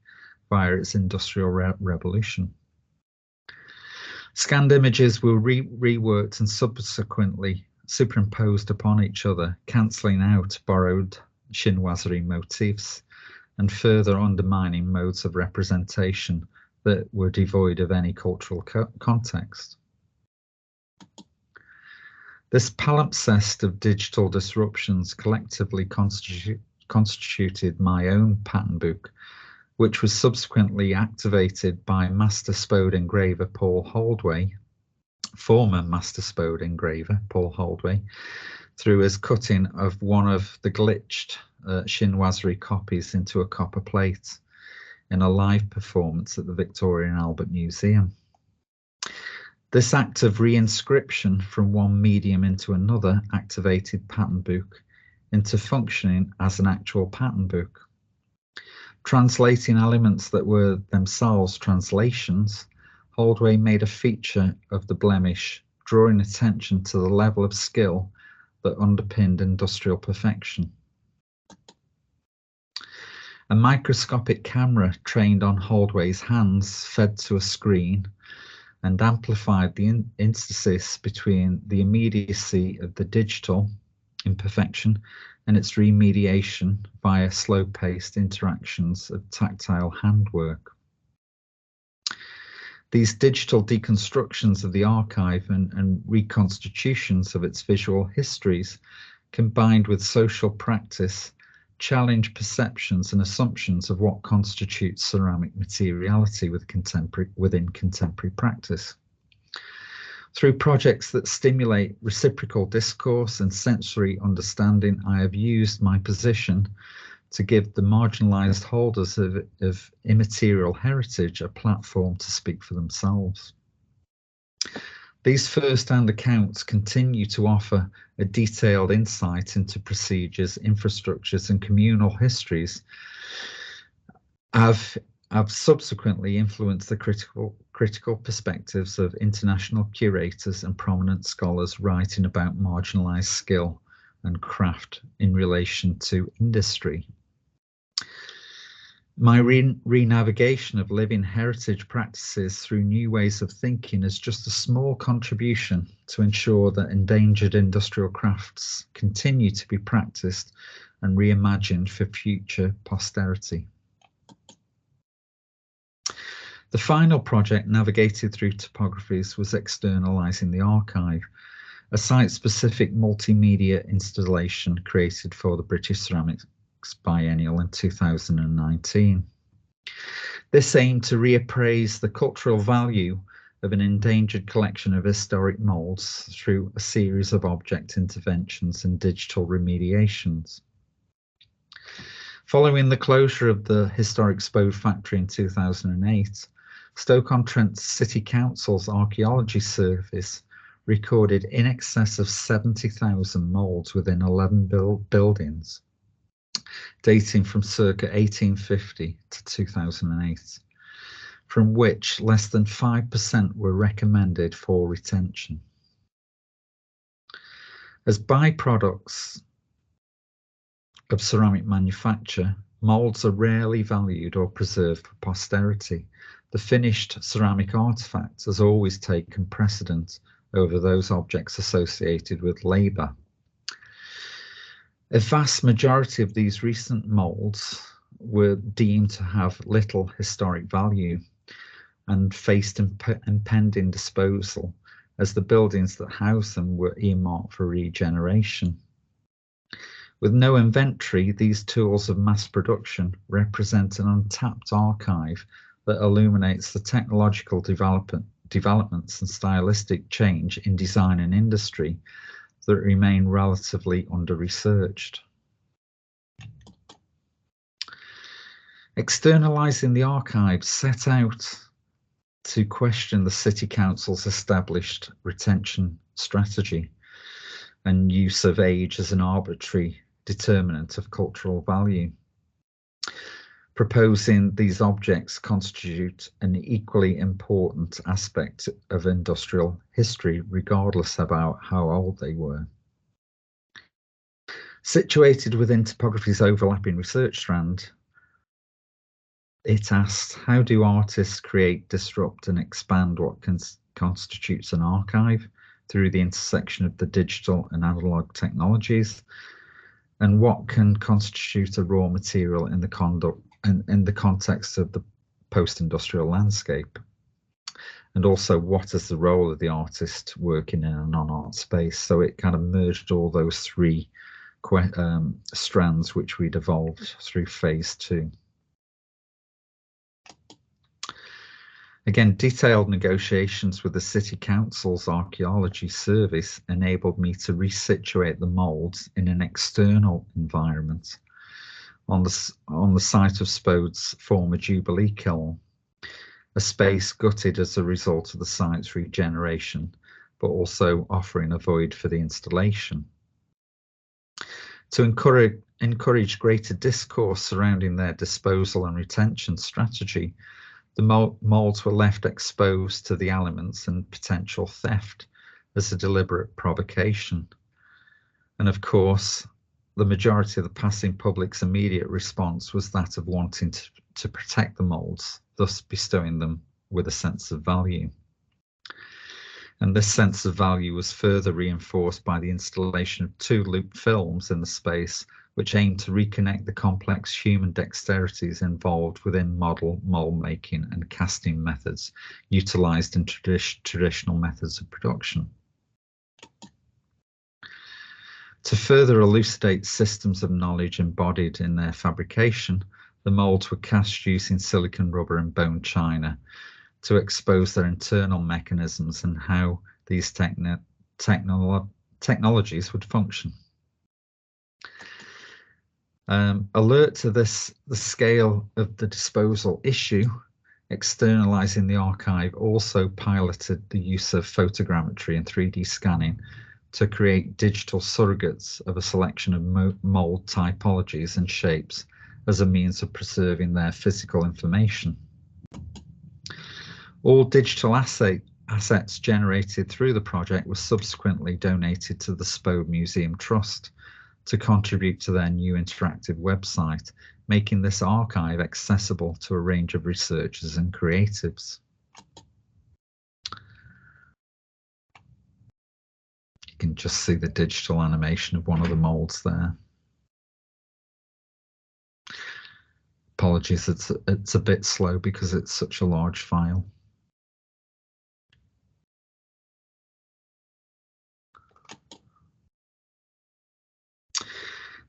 via its industrial revolution. Scanned images were reworked and subsequently superimposed upon each other, cancelling out borrowed chinoiserie motifs and further undermining modes of representation that were devoid of any cultural context. This palimpsest of digital disruptions collectively constituted my own pattern book, which was subsequently activated by Master Spode engraver Paul Holdway, former Master Spode engraver Paul Holdway, through his cutting of one of the glitched chinoiserie copies into a copper plate in a live performance at the Victoria and Albert Museum. This act of reinscription from one medium into another activated pattern book into functioning as an actual pattern book. Translating elements that were themselves translations, Holdway made a feature of the blemish, drawing attention to the level of skill that underpinned industrial perfection. A microscopic camera trained on Holdway's hands fed to a screen and amplified the interstice between the immediacy of the digital imperfection and its remediation via slow-paced interactions of tactile handwork. These digital deconstructions of the archive and reconstitutions of its visual histories, combined with social practice, challenge perceptions and assumptions of what constitutes ceramic materiality within contemporary practice. Through projects that stimulate reciprocal discourse and sensory understanding, I have used my position to give the marginalised holders of immaterial heritage a platform to speak for themselves. These first-hand accounts continue to offer a detailed insight into procedures, infrastructures and communal histories. I've subsequently influenced the critical perspectives of international curators and prominent scholars writing about marginalised skill and craft in relation to industry. My re-navigation of living heritage practices through new ways of thinking is just a small contribution to ensure that endangered industrial crafts continue to be practiced and reimagined for future posterity. The final project navigated through Topographies was externalising the archive, a site-specific multimedia installation created for the British Ceramics Biennial in 2019. This aimed to reappraise the cultural value of an endangered collection of historic moulds through a series of object interventions and digital remediations. Following the closure of the historic Spode factory in 2008, Stoke-on-Trent City Council's archaeology service recorded in excess of 70,000 moulds within 11 buildings, dating from circa 1850 to 2008, from which less than 5% were recommended for retention. As byproducts of ceramic manufacture, moulds are rarely valued or preserved for posterity. The finished ceramic artifact has always taken precedence over those objects associated with labour. A vast majority of these recent moulds were deemed to have little historic value and faced impending disposal, as the buildings that housed them were earmarked for regeneration. With no inventory, these tools of mass production represent an untapped archive that illuminates the technological developments and stylistic change in design and industry that remain relatively under-researched. Externalising the archive set out to question the City Council's established retention strategy and use of age as an arbitrary determinant of cultural value. Proposing these objects constitute an equally important aspect of industrial history, regardless about how old they were. Situated within Topographies' overlapping research strand, it asked, how do artists create, disrupt and expand what constitutes an archive through the intersection of the digital and analog technologies? And what can constitute a raw material in the context of the post-industrial landscape? And also, what is the role of the artist working in a non-art space? So it kind of merged all those three strands which we'd evolved through phase 2. Again, detailed negotiations with the City Council's archaeology service enabled me to resituate the moulds in an external environment on the site of Spode's former Jubilee kiln, a space gutted as a result of the site's regeneration, but also offering a void for the installation. To encourage greater discourse surrounding their disposal and retention strategy, the moulds were left exposed to the elements and potential theft as a deliberate provocation. And of course, the majority of the passing public's immediate response was that of wanting to protect the moulds, thus bestowing them with a sense of value. And this sense of value was further reinforced by the installation of 2 loop films in the space, which aim to reconnect the complex human dexterities involved within model, mold making and casting methods utilized in traditional methods of production. To further elucidate systems of knowledge embodied in their fabrication, the molds were cast using silicon, rubber and bone china to expose their internal mechanisms and how these technologies would function. Alert to this, the scale of the disposal issue, externalizing the archive also piloted the use of photogrammetry and 3D scanning to create digital surrogates of a selection of mold typologies and shapes as a means of preserving their physical information. All digital assets generated through the project were subsequently donated to the Spode Museum Trust to contribute to their new interactive website, making this archive accessible to a range of researchers and creatives. You can just see the digital animation of one of the molds there. Apologies, it's a bit slow because it's such a large file.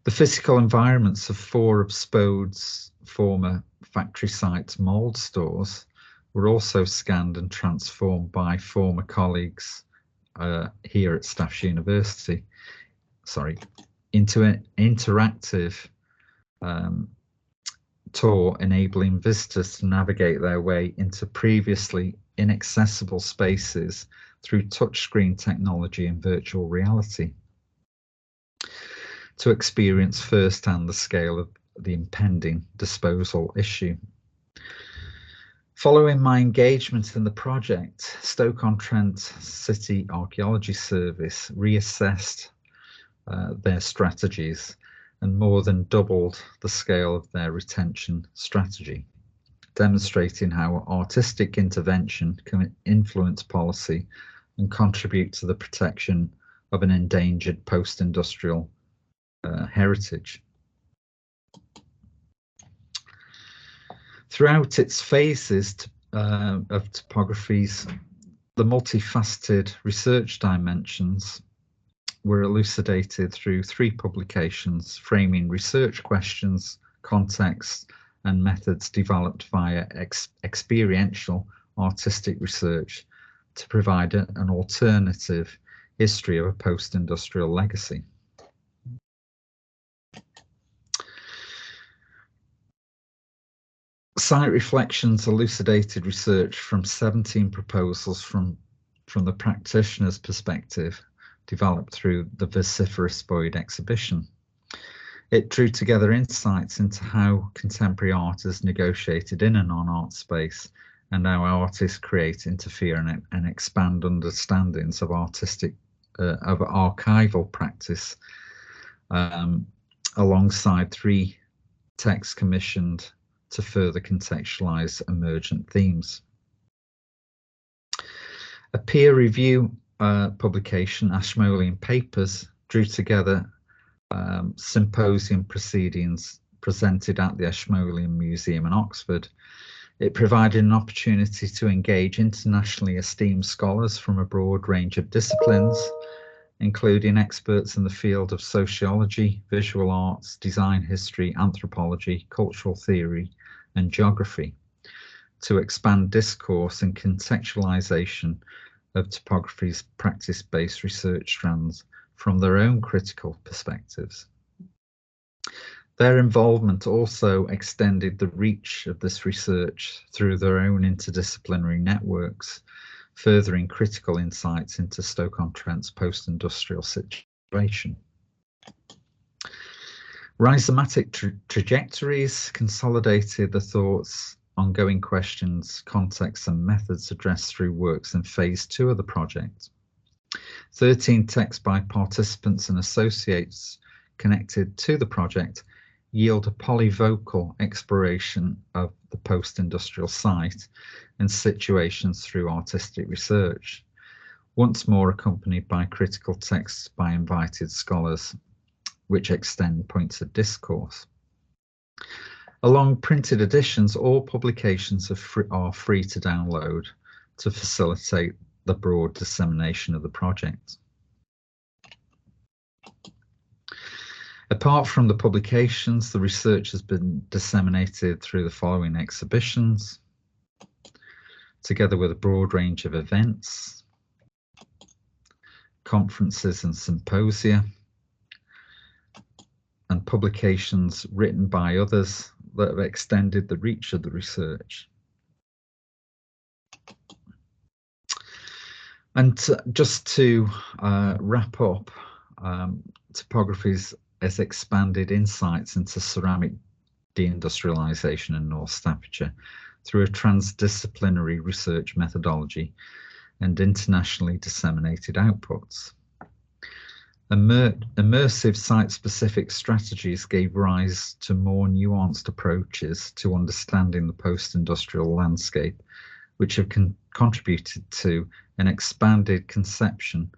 The physical environments of 4 of Spode's former factory sites mould stores were also scanned and transformed by former colleagues here at Staffs University, into an interactive tour enabling visitors to navigate their way into previously inaccessible spaces through touchscreen technology and virtual reality, to experience firsthand the scale of the impending disposal issue. Following my engagement in the project, Stoke-on-Trent City Archaeology Service reassessed their strategies and more than doubled the scale of their retention strategy, demonstrating how artistic intervention can influence policy and contribute to the protection of an endangered post-industrial heritage. Throughout its phases of topographies, the multifaceted research dimensions were elucidated through 3 publications framing research questions, contexts, and methods developed via experiential artistic research to provide an alternative history of a post-industrial legacy. Site Reflections elucidated research from 17 proposals from the practitioner's perspective, developed through the vociferous Spode exhibition. It drew together insights into how contemporary art is negotiated in a non-art space and how artists create, interfere and expand understandings of archival practice, alongside 3 texts commissioned to further contextualize emergent themes. A peer review publication, Ashmolean Papers, drew together symposium proceedings presented at the Ashmolean Museum in Oxford. It provided an opportunity to engage internationally esteemed scholars from a broad range of disciplines, including experts in the field of sociology, visual arts, design history, anthropology, cultural theory, and geography, to expand discourse and contextualization of topography's practice-based research strands from their own critical perspectives. Their involvement also extended the reach of this research through their own interdisciplinary networks, furthering critical insights into Stoke-on-Trent's post-industrial situation. Rhizomatic trajectories consolidated the thoughts, ongoing questions, contexts and methods addressed through works in phase 2 of the project. 13 texts by participants and associates connected to the project yield a polyvocal exploration of the post-industrial site and situations through artistic research, once more accompanied by critical texts by invited scholars which extend points of discourse. Along printed editions, all publications are free to download to facilitate the broad dissemination of the project. Apart from the publications, the research has been disseminated through the following exhibitions, together with a broad range of events, conferences and symposia, and publications written by others that have extended the reach of the research. And just to wrap up, Topographies has expanded insights into ceramic deindustrialisation in North Staffordshire through a transdisciplinary research methodology and internationally disseminated outputs. Immersive site-specific strategies gave rise to more nuanced approaches to understanding the post-industrial landscape, which have contributed to an expanded conception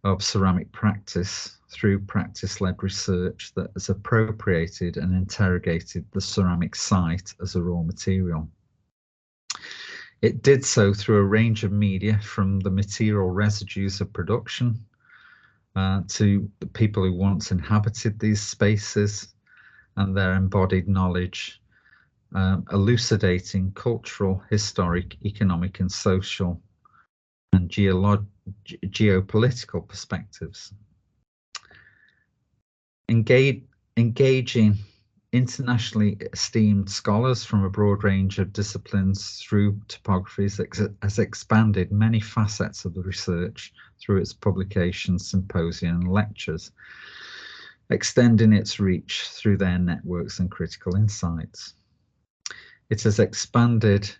of ceramic practice through practice-led research that has appropriated and interrogated the ceramic site as a raw material. It did so through a range of media, from the material residues of production to the people who once inhabited these spaces and their embodied knowledge, elucidating cultural, historic, economic and social and geopolitical perspectives. Engaging internationally esteemed scholars from a broad range of disciplines through Topographies has expanded many facets of the research through its publications, symposia and lectures, extending its reach through their networks and critical insights. It has expanded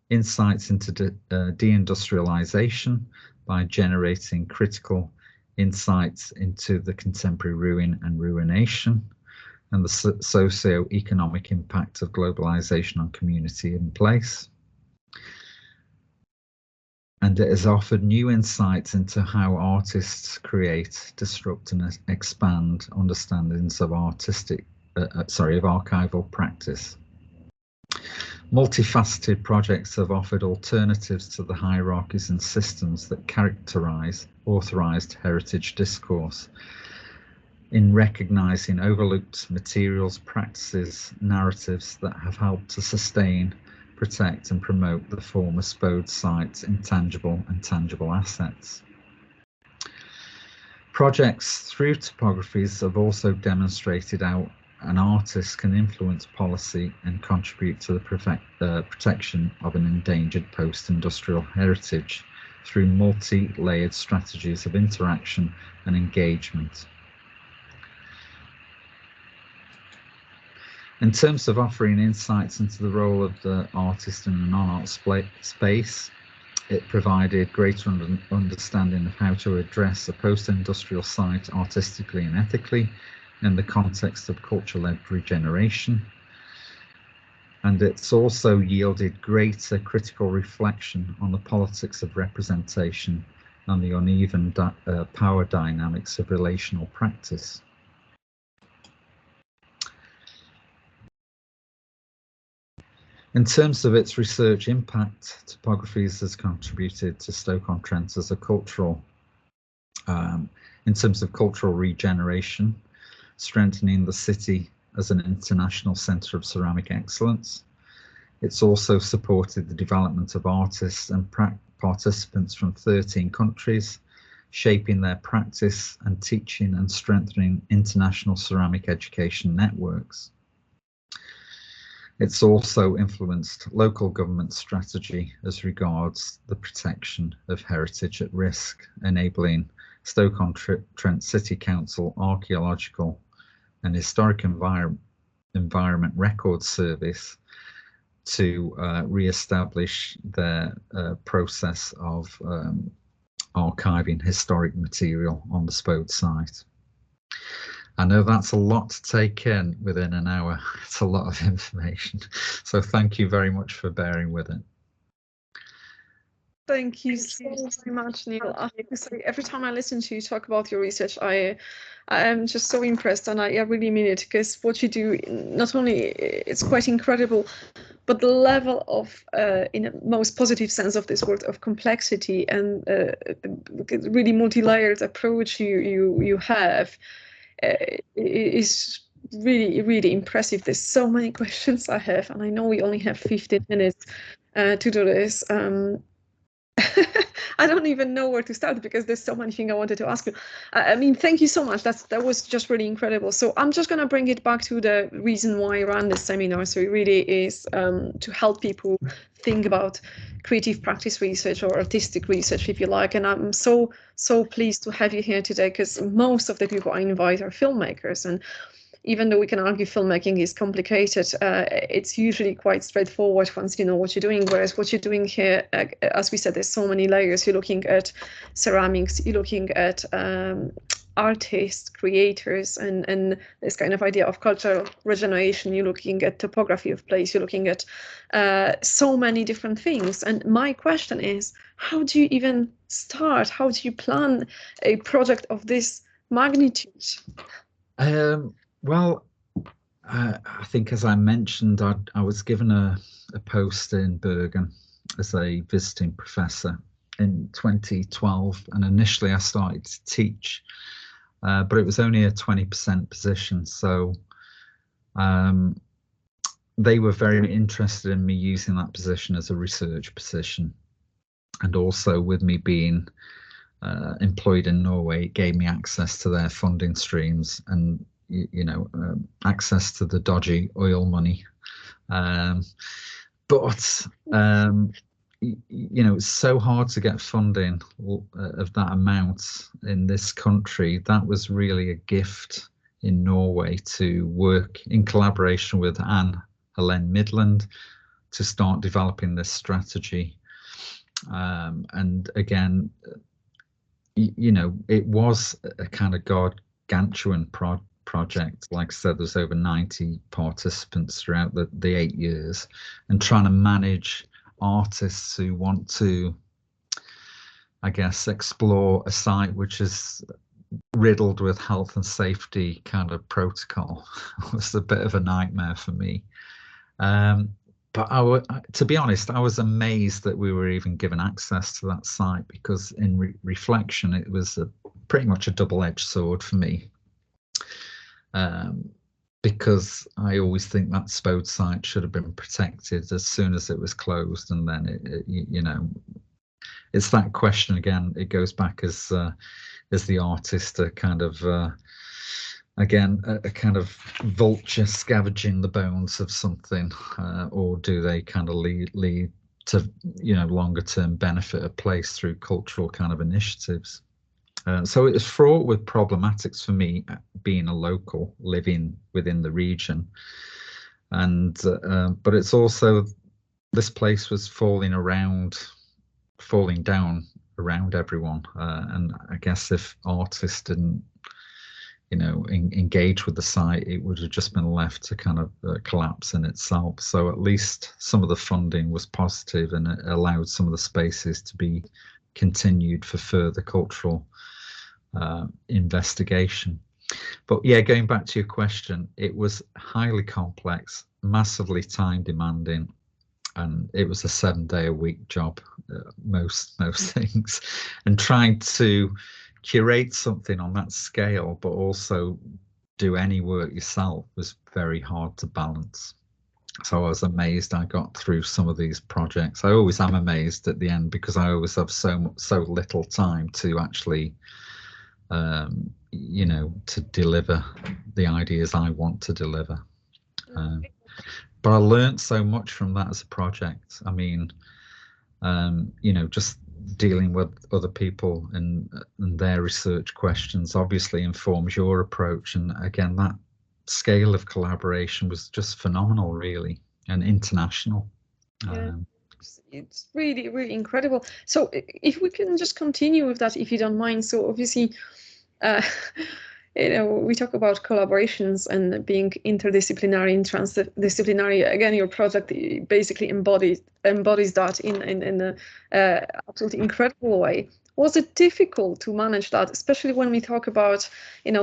insights into deindustrialisation by generating critical insights into the contemporary ruin and ruination and the socio-economic impact of globalisation on community and place. And it has offered new insights into how artists create, disrupt and expand understandings of archival practice. Multifaceted projects have offered alternatives to the hierarchies and systems that characterise authorised heritage discourse, in recognising overlooked materials, practices, narratives that have helped to sustain, protect and promote the former Spode site's intangible and tangible assets. Projects through Topographies have also demonstrated how an artist can influence policy and contribute to the protection of an endangered post-industrial heritage through multi-layered strategies of interaction and engagement. In terms of offering insights into the role of the artist in a non-art space, it provided greater understanding of how to address a post-industrial site artistically and ethically in the context of culture-led regeneration. And it's also yielded greater critical reflection on the politics of representation and the uneven power dynamics of relational practice. In terms of its research impact, Topographies has contributed to Stoke-on-Trent as a cultural, in terms of cultural regeneration, strengthening the city as an international centre of ceramic excellence. It's also supported the development of artists and participants from 13 countries, shaping their practice and teaching and strengthening international ceramic education networks. It's also influenced local government strategy as regards the protection of heritage at risk, enabling Stoke-on-Trent City Council Archaeological and Historic Environment Records Service to re-establish their process of archiving historic material on the Spode site. I know that's a lot to take in within an hour. It's a lot of information. So thank you very much for bearing with it. Thank you so very much, Neil. I have to say, every time I listen to you talk about your research, I am just so impressed, and I really mean it, because what you do, not only it's quite incredible, but the level of, in a most positive sense of this word, of complexity and the really multi-layered approach you have is really, really impressive. There's so many questions I have, and I know we only have 15 minutes to do this. I don't even know where to start, because there's so many things I wanted to ask you. I mean, thank you so much. That was just really incredible. So I'm just going to bring it back to the reason why I ran this seminar. So it really is to help people think about creative practice research, or artistic research, if you like. And I'm so pleased to have you here today, because most of the people I invite are filmmakers. And even though we can argue filmmaking is complicated, it's usually quite straightforward once you know what you're doing. Whereas what you're doing here, as we said, there's so many layers. You're looking at ceramics, you're looking at artists, creators, and this kind of idea of cultural regeneration. You're looking at topography of place. You're looking at so many different things. And my question is, how do you even start? How do you plan a project of this magnitude? Well, I think, as I mentioned, I was given a post in Bergen as a visiting professor in 2012, and initially I started to teach, but it was only a 20% position. So they were very interested in me using that position as a research position, and also with me being employed in Norway, it gave me access to their funding streams and access to the dodgy oil money. But it's so hard to get funding of that amount in this country. That was really a gift in Norway to work in collaboration with Anne Helene Midland to start developing this strategy. And again, it was a kind of gargantuan project. Like I said, there's over 90 participants throughout the 8 years, and trying to manage artists who want to, I guess, explore a site which is riddled with health and safety kind of protocol was a bit of a nightmare for me. But to be honest, I was amazed that we were even given access to that site, because in reflection, it was pretty much a double-edged sword for me. Because I always think that Spode site should have been protected as soon as it was closed, and then it's that question again. It goes back as the artist, a kind of again a kind of vulture scavenging the bones of something, or do they kind of lead to longer term benefit of place through cultural kind of initiatives? So it was fraught with problematics for me, being a local living within the region, and but it's also, this place was falling down around everyone, and I guess if artists didn't engage with the site, it would have just been left to kind of collapse in itself. So at least some of the funding was positive, and it allowed some of the spaces to be continued for further cultural investigation. But yeah, going back to your question, it was highly complex, massively time demanding, and it was a 7-day-a-week job, most things, and trying to curate something on that scale but also do any work yourself was very hard to balance. So I was amazed I got through some of these projects. I always am amazed at the end, because I always have so little time to actually to deliver the ideas I want to deliver. But I learned so much from that as a project. I mean, just dealing with other people and their research questions obviously informs your approach. And again, that scale of collaboration was just phenomenal, really, and international. Yeah. It's really, really incredible. So if we can just continue with that, if you don't mind. So obviously, we talk about collaborations and being interdisciplinary and transdisciplinary. Again, your project basically embodies that in a absolutely incredible way. Was it difficult to manage that, especially when we talk about,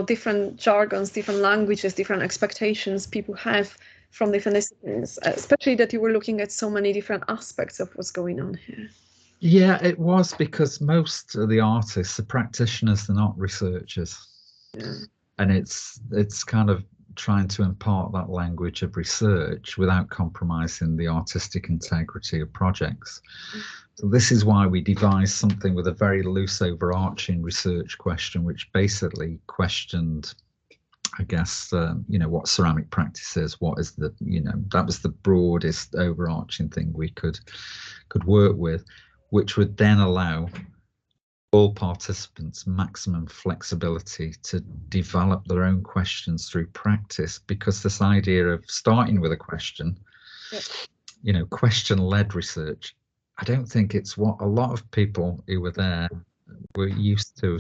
different jargons, different languages, different expectations people have from different disciplines, especially that you were looking at so many different aspects of what's going on here? Yeah, it was, because most of the artists are practitioners, they're not researchers. Yeah. And it's kind of trying to impart that language of research without compromising the artistic integrity of projects. So this is why we devised something with a very loose overarching research question, which basically questioned, I guess, what ceramic practice is, what is the, that was the broadest overarching thing we could work with, which would then allow all participants maximum flexibility to develop their own questions through practice, because this idea of starting with a question, question-led research, I don't think it's what a lot of people who were there were used to.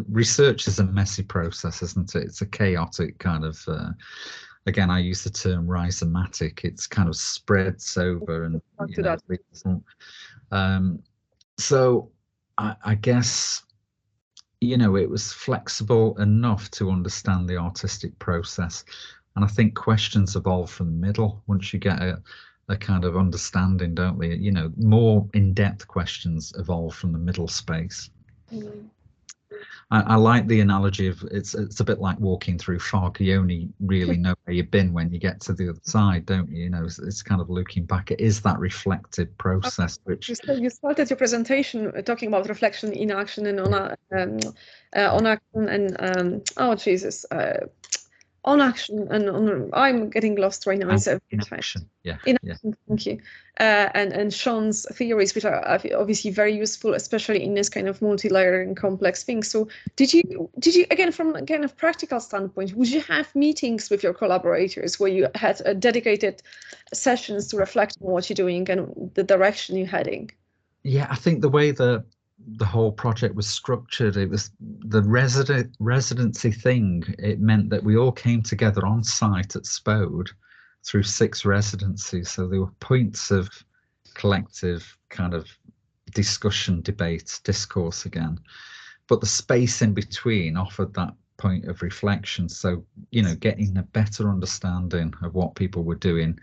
Research is a messy process, isn't it? It's a chaotic kind of, again, I use the term rhizomatic. It's kind of spreads over and, so I guess, it was flexible enough to understand the artistic process. And I think questions evolve from the middle once you get a kind of understanding, don't they? More in-depth questions evolve from the middle space. Mm. I like the analogy of it's a bit like walking through fog. You only really know where you've been when you get to the other side, don't you? It's kind of looking back. It is that reflective process. Which you started your presentation talking about reflection, inaction, and on action, and on action, and I'm getting lost right now. Inaction, yeah. Inaction, thank you. And Sean's theories, which are obviously very useful, especially in this kind of multi-layer and complex thing. So did you again, from a kind of practical standpoint, would you have meetings with your collaborators where you had dedicated sessions to reflect on what you're doing and the direction you're heading? Yeah, I think the way the whole project was structured, it was the residency thing. It meant that we all came together on site at Spode through 6 residencies. So there were points of collective kind of discussion, debate, discourse again. But the space in between offered that point of reflection. So, getting a better understanding of what people were doing,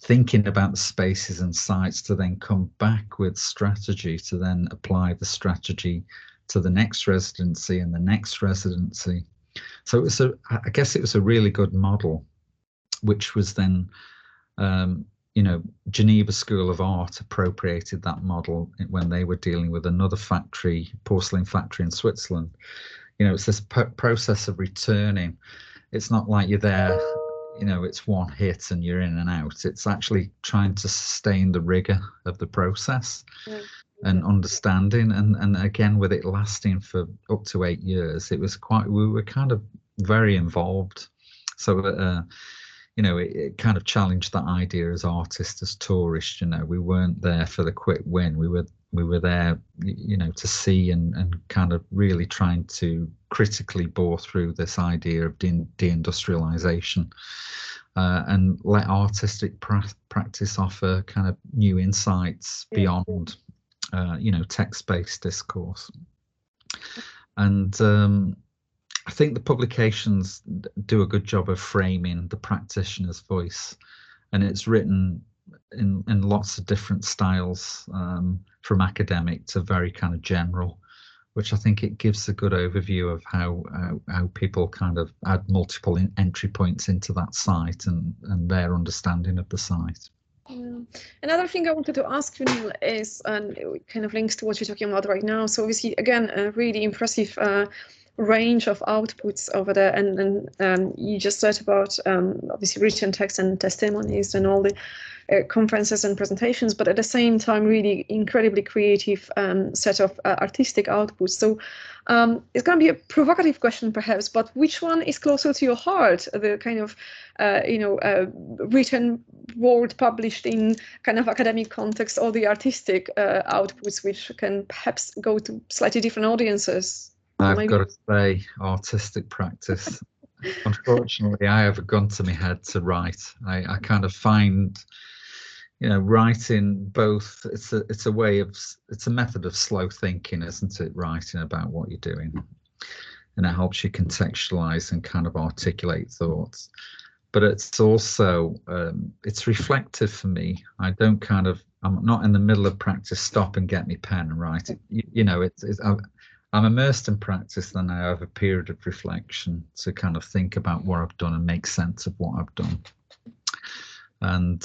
thinking about the spaces and sites to then come back with strategy, to then apply the strategy to the next residency and the next residency. So it was I guess it was a really good model, which was then, Geneva School of Art appropriated that model when they were dealing with another factory, porcelain factory in Switzerland. It's this process of returning. It's not like you're there, it's one hit and you're in and out. It's actually trying to sustain the rigor of the process and understanding. And again, with it lasting for up to 8 years, we were kind of very involved. So, it kind of challenged that idea as artists, as tourists. We weren't there for the quick win. We were there, to see and kind of really trying to critically bore through this idea of deindustrialisation, and let artistic practice offer kind of new insights beyond, text-based discourse. And I think the publications do a good job of framing the practitioner's voice, and it's written in lots of different styles, from academic to very kind of general, which I think it gives a good overview of how people kind of add multiple entry points into that site and their understanding of the site. Another thing I wanted to ask you, Neil, is, and it kind of links to what you're talking about right now. So obviously, again, a really impressive range of outputs over there, and you just said about obviously written text and testimonies and all the conferences and presentations, but at the same time really incredibly creative set of artistic outputs. So it's going to be a provocative question perhaps, but which one is closer to your heart, the kind of written word published in kind of academic context, or the artistic outputs which can perhaps go to slightly different audiences? Or I've maybe. got to say, artistic practice. Unfortunately, I have a gun to my head to write. I kind of find, writing both. It's a way of, it's a method of slow thinking, isn't it? Writing about what you're doing, and it helps you contextualize and kind of articulate thoughts. But it's also it's reflective for me. I don't kind of, I'm not in the middle of practice, stop and get me pen and write it. I'm immersed in practice, then I have a period of reflection to kind of think about what I've done and make sense of what I've done. And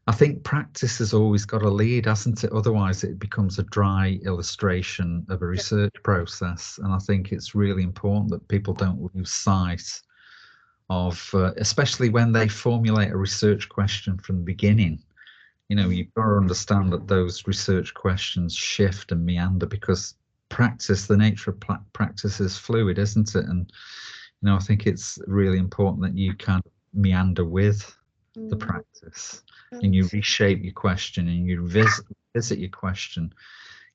I think practice has always got a lead, hasn't it? Otherwise it becomes a dry illustration of a research process. And I think it's really important that people don't lose sight of, especially when they formulate a research question from the beginning. You've got to understand that those research questions shift and meander, because practice, the nature of practice is fluid, isn't it? And I think it's really important that you kind of meander with the practice, and you reshape your question and you visit your question.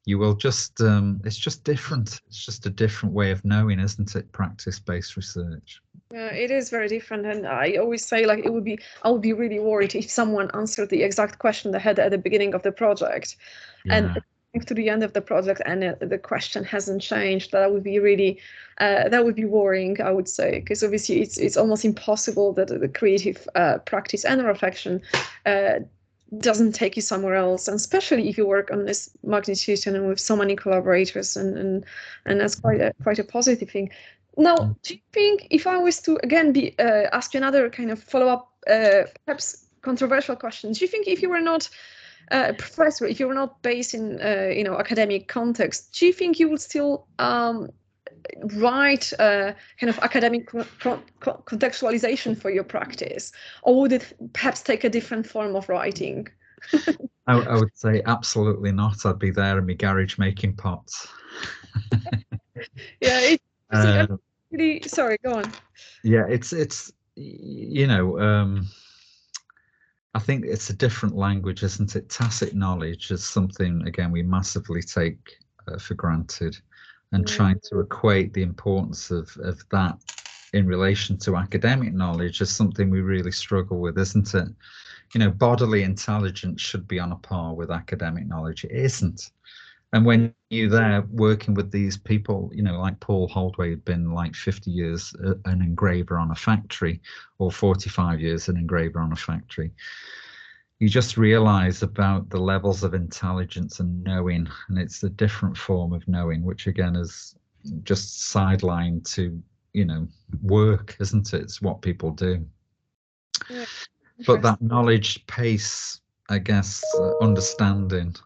You will just it's just different. It's just a different way of knowing, isn't it? Practice-based research. Yeah, it is very different, and I always say, like, I would be really worried if someone answered the exact question they had at the beginning of the project, and to the end of the project, and the question hasn't changed. That would be really, that would be worrying, I would say, because obviously it's almost impossible that the creative practice and reflection doesn't take you somewhere else, and especially if you work on this magnitude and with so many collaborators, and that's quite a positive thing. Now, do you think, if I was to again ask you another kind of follow-up, perhaps controversial question, do you think if you were not a professor, if you were not based in academic context, do you think you would still write kind of academic contextualization for your practice, or would it perhaps take a different form of writing? I would say absolutely not. I'd be there in my garage making pots. Yeah, really, sorry, go on. Yeah, it's I think it's a different language, isn't it? Tacit knowledge is something, again, we massively take for granted, and trying to equate the importance of that in relation to academic knowledge is something we really struggle with, isn't it? Bodily intelligence should be on a par with academic knowledge. It isn't. And when you're there working with these people, like Paul Holdway had been like 50 years an engraver on a factory, or 45 years an engraver on a factory, you just realize about the levels of intelligence and knowing, and it's a different form of knowing, which again is just sidelined to, work, isn't it? It's what people do. Yeah. But that knowledge, pace, I guess, understanding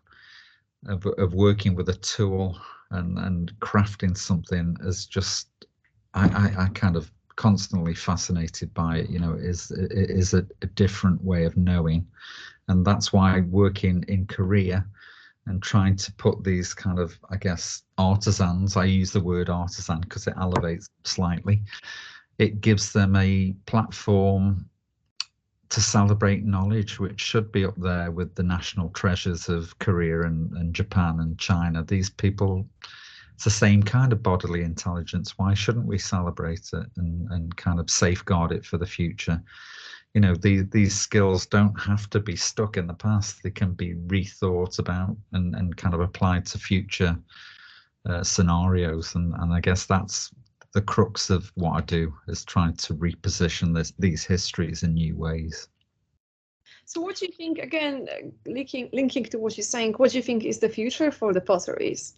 of working with a tool and crafting something is just, I kind of constantly fascinated by it. It is a different way of knowing, and that's why working in Korea and trying to put these kind of, I guess, artisans, I use the word artisan because it elevates slightly, it gives them a platform to celebrate knowledge, which should be up there with the national treasures of Korea and Japan and China. These people, it's the same kind of bodily intelligence. Why shouldn't we celebrate it and kind of safeguard it for the future? These skills don't have to be stuck in the past. They can be rethought about and kind of applied to future scenarios. And I guess that's the crux of what I do, is trying to reposition these histories in new ways. So what do you think, again, linking to what you're saying, what do you think is the future for the potteries?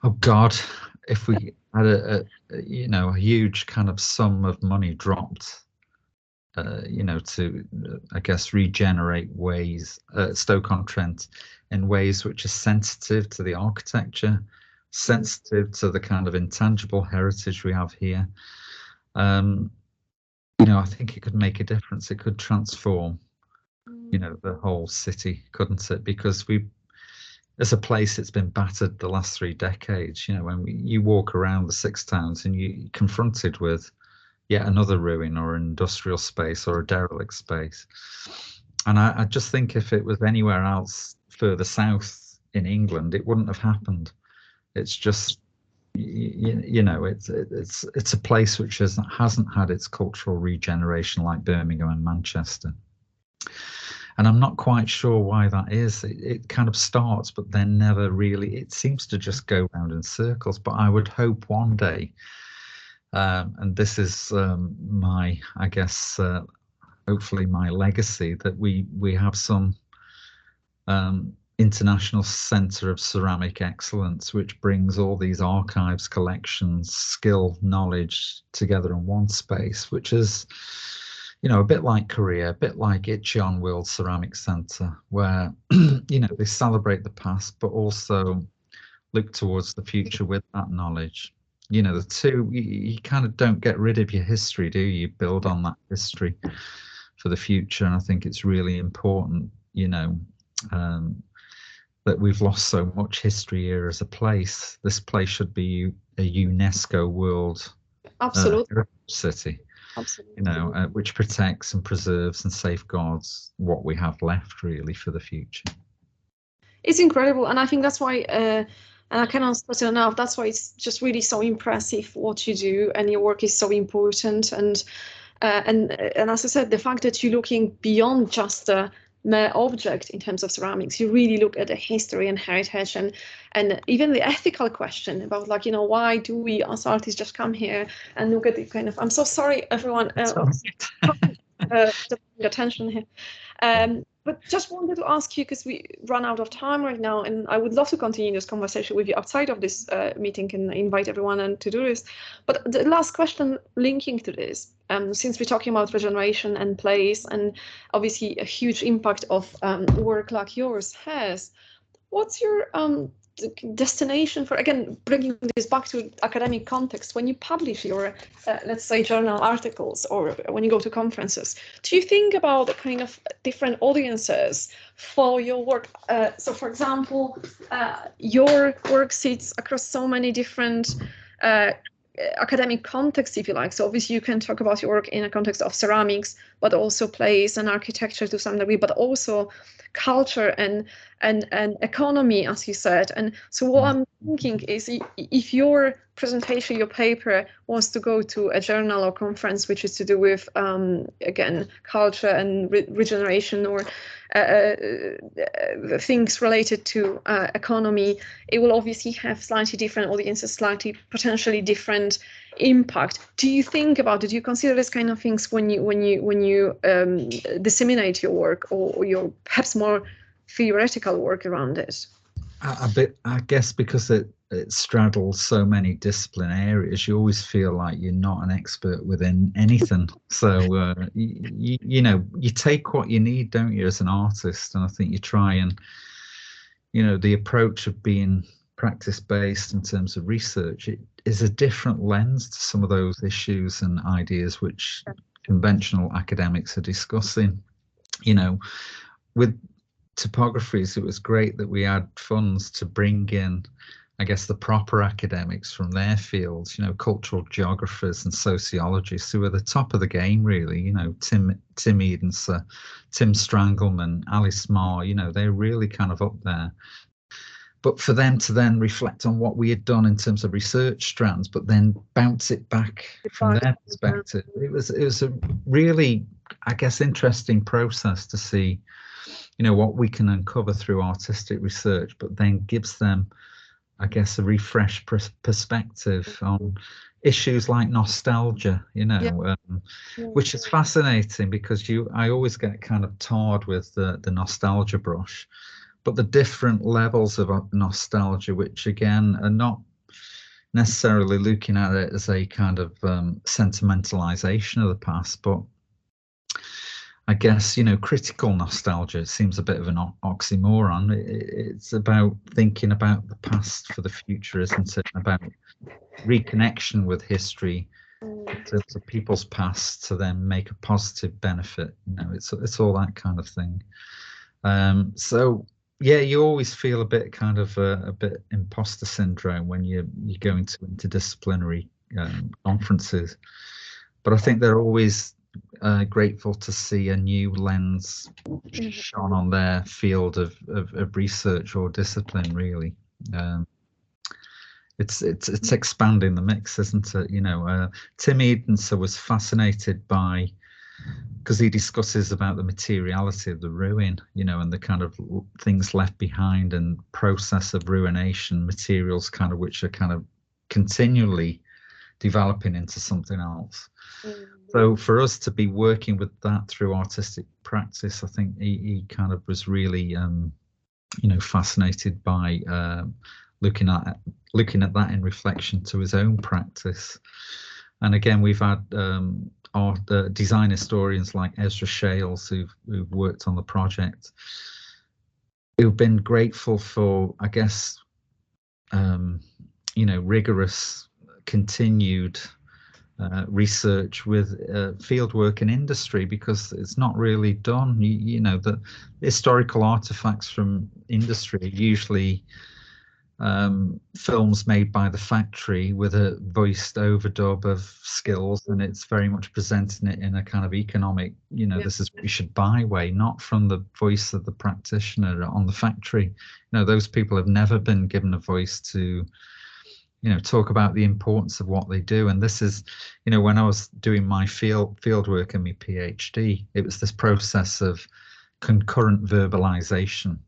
Oh God, if we had a huge kind of sum of money dropped, to, I guess, regenerate ways, Stoke-on-Trent, in ways which are sensitive to the architecture, sensitive to the kind of intangible heritage we have here. I think it could make a difference. It could transform, the whole city, couldn't it? Because as a place, it's been battered the last 3 decades. When you walk around the 6 towns and you're confronted with yet another ruin or an industrial space or a derelict space. And I just think if it was anywhere else further south in England, it wouldn't have happened. It's just, you know, it's a place which hasn't had its cultural regeneration like Birmingham and Manchester. And I'm not quite sure why that is. It kind of starts, but then never really, it seems to just go round in circles. But I would hope one day, and this is my, I guess, hopefully my legacy, that we have some international centre of ceramic excellence, which brings all these archives, collections, skill, knowledge together in one space, which is, you know, a bit like Korea, a bit like Icheon World Ceramic Centre, where, you know, they celebrate the past, but also look towards the future with that knowledge. You know, the two, you kind of don't get rid of your history, do you? You build on that history for the future. And I think it's really important, you know, that we've lost so much history here as a place. This place should be a UNESCO World City. Absolutely. You know, which protects and preserves and safeguards what we have left, really, for the future. It's incredible, and I think that's why, and I cannot stress it enough, that's why it's just really so impressive what you do, and your work is so important. And as I said, the fact that you're looking beyond just a mere object in terms of ceramics, you really look at the history and heritage, and even the ethical question about, like, you know, why do we as artists just come here and look at the kind of, I'm so sorry everyone, attention here, but just wanted to ask you, because we run out of time right now, and I would love to continue this conversation with you outside of this meeting and invite everyone to do this. But the last question linking to this, since we're talking about regeneration and place, and obviously a huge impact of work like yours has, what's your destination for, again, bringing this back to academic context, when you publish your, let's say, journal articles, or when you go to conferences? Do you think about the kind of different audiences for your work? So, for example, your work sits across so many different academic contexts, if you like. So obviously you can talk about your work in a context of ceramics, but also place and architecture to some degree, but also culture and economy, as you said. And so what I'm thinking is, if your presentation, your paper wants to go to a journal or conference which is to do with, again, culture and regeneration, or things related to economy, it will obviously have slightly different audiences, slightly potentially different impact. Do you think about it? Do you consider this kind of things when you disseminate your work, or your perhaps more theoretical work around it? A bit, I guess, because it straddles so many discipline areas. You always feel like you're not an expert within anything. So you know, you take what you need, don't you, as an artist? And I think you try and, you know, the approach of being practice-based in terms of research, it is a different lens to some of those issues and ideas which conventional academics are discussing. You know, with Topographies, it was great that we had funds to bring in, I guess, the proper academics from their fields, you know, cultural geographers and sociologists who are the top of the game, really. You know, Tim Edenser, Tim Strangleman, Alice Marr, you know, they're really kind of up there. But for them to then reflect on what we had done in terms of research strands, but then bounce it back from their perspective, it was a really, I guess, interesting process to see, you know, what we can uncover through artistic research, but then gives them, I guess, a refreshed perspective on issues like nostalgia, you know, which is fascinating, because I always get kind of tarred with the nostalgia brush, but the different levels of nostalgia, which again are not necessarily looking at it as a kind of sentimentalization of the past, but I guess, you know, critical nostalgia seems a bit of an oxymoron. It's about thinking about the past for the future, isn't it? About reconnection with history in terms of people's past to then make a positive benefit. You know, it's all that kind of thing. So yeah, you always feel a bit kind of a bit imposter syndrome when you go into interdisciplinary conferences, but I think they're always grateful to see a new lens shone on their field of research or discipline, really. it's expanding the mix, isn't it? You know, Tim Edenser was fascinated by, because he discusses about the materiality of the ruin, you know, and the kind of things left behind and process of ruination, materials kind of which are kind of continually developing into something else. So for us to be working with that through artistic practice, I think he kind of was really, you know, fascinated by looking at that in reflection to his own practice. And again, we've had design historians like Ezra Shales who've worked on the project, who've been grateful for, I guess, you know, rigorous continued research with fieldwork in industry, because it's not really done. You know, the historical artifacts from industry are usually films made by the factory with a voiced overdub of skills, and it's very much presenting it in a kind of economic, you know, this is what you should buy way, not from the voice of the practitioner on the factory. You know, those people have never been given a voice to, you know, talk about the importance of what they do. And this is, you know, when I was doing my field work and my PhD, it was this process of concurrent verbalization.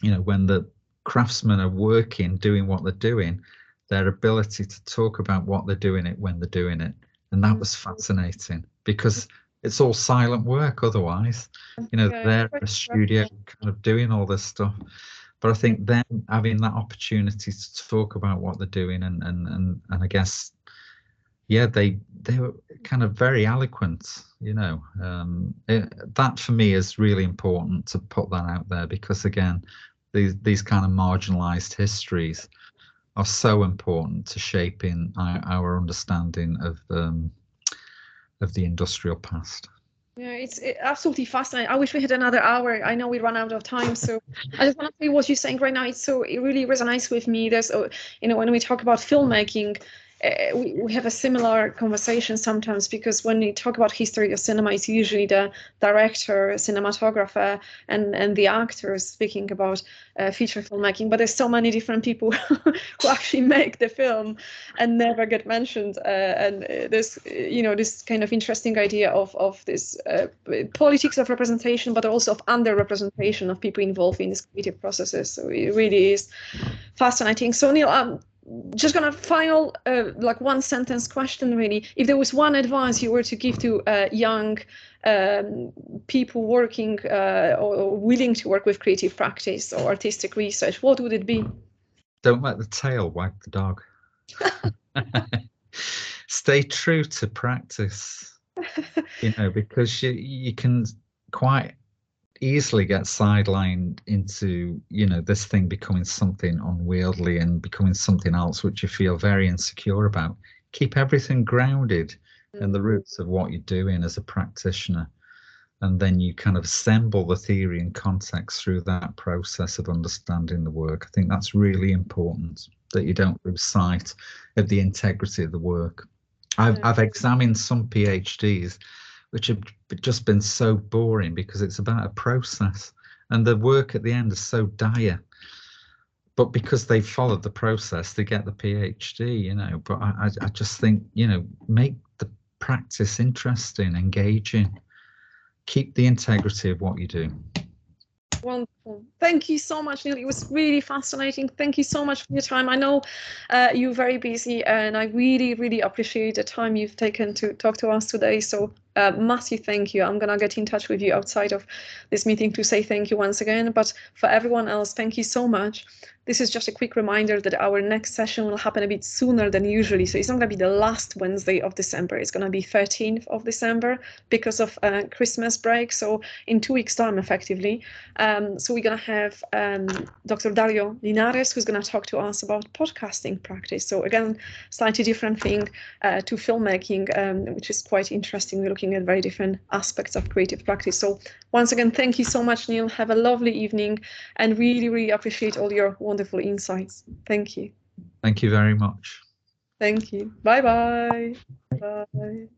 You know, when the craftsmen are working, doing what they're doing, their ability to talk about what they're doing it when they're doing it. And that was fascinating, because it's all silent work otherwise. You know, they're in a studio kind of doing all this stuff. But I think them having that opportunity to talk about what they're doing, and I guess, yeah, they were kind of very eloquent, you know. That for me is really important to put that out there, because again, these kind of marginalized histories are so important to shaping our understanding of the industrial past. Yeah, it's absolutely fascinating. I wish we had another hour. I know we run out of time, so I just want to say what you're saying right now. It really resonates with me. There's, you know, when we talk about filmmaking, we have a similar conversation sometimes, because when we talk about history of cinema, it's usually the director, cinematographer, and the actors speaking about feature filmmaking. But there's so many different people who actually make the film and never get mentioned. And there's, you know, this kind of interesting idea of this politics of representation, but also of underrepresentation of people involved in these creative processes. So it really is fascinating. So Neil, just gonna final like one sentence question really. If there was one advice you were to give to young people working or willing to work with creative practice or artistic research, what would it be? Don't let the tail wag the dog. Stay true to practice, you know, because you can quite easily get sidelined into, you know, this thing becoming something unwieldy and becoming something else which you feel very insecure about. Keep everything grounded in the roots of what you're doing as a practitioner, and then you kind of assemble the theory and context through that process of understanding the work. I think that's really important, that you don't lose sight of the integrity of the work. I've examined some PhDs which have just been so boring because it's about a process, and the work at the end is so dire. But because they followed the process, they get the PhD, you know. But I just think, you know, make the practice interesting, engaging, keep the integrity of what you do. Wonderful. Thank you so much, Neil. It was really fascinating. Thank you so much for your time. I know you're very busy, and I really, really appreciate the time you've taken to talk to us today. So massive thank you. I'm going to get in touch with you outside of this meeting to say thank you once again. But for everyone else, thank you so much. This is just a quick reminder that our next session will happen a bit sooner than usually. So it's not going to be the last Wednesday of December. It's going to be 13th of December because of Christmas break. So in 2 weeks' time, effectively. So we're going to have Dr. Dario Linares, who's going to talk to us about podcasting practice. So again, slightly different thing to filmmaking, which is quite interesting. We're looking at very different aspects of creative practice. So once again, thank you so much, Neil. Have a lovely evening, and really, really appreciate all your wonderful insights. Thank you. Thank you very much. Thank you. Bye-bye. Bye.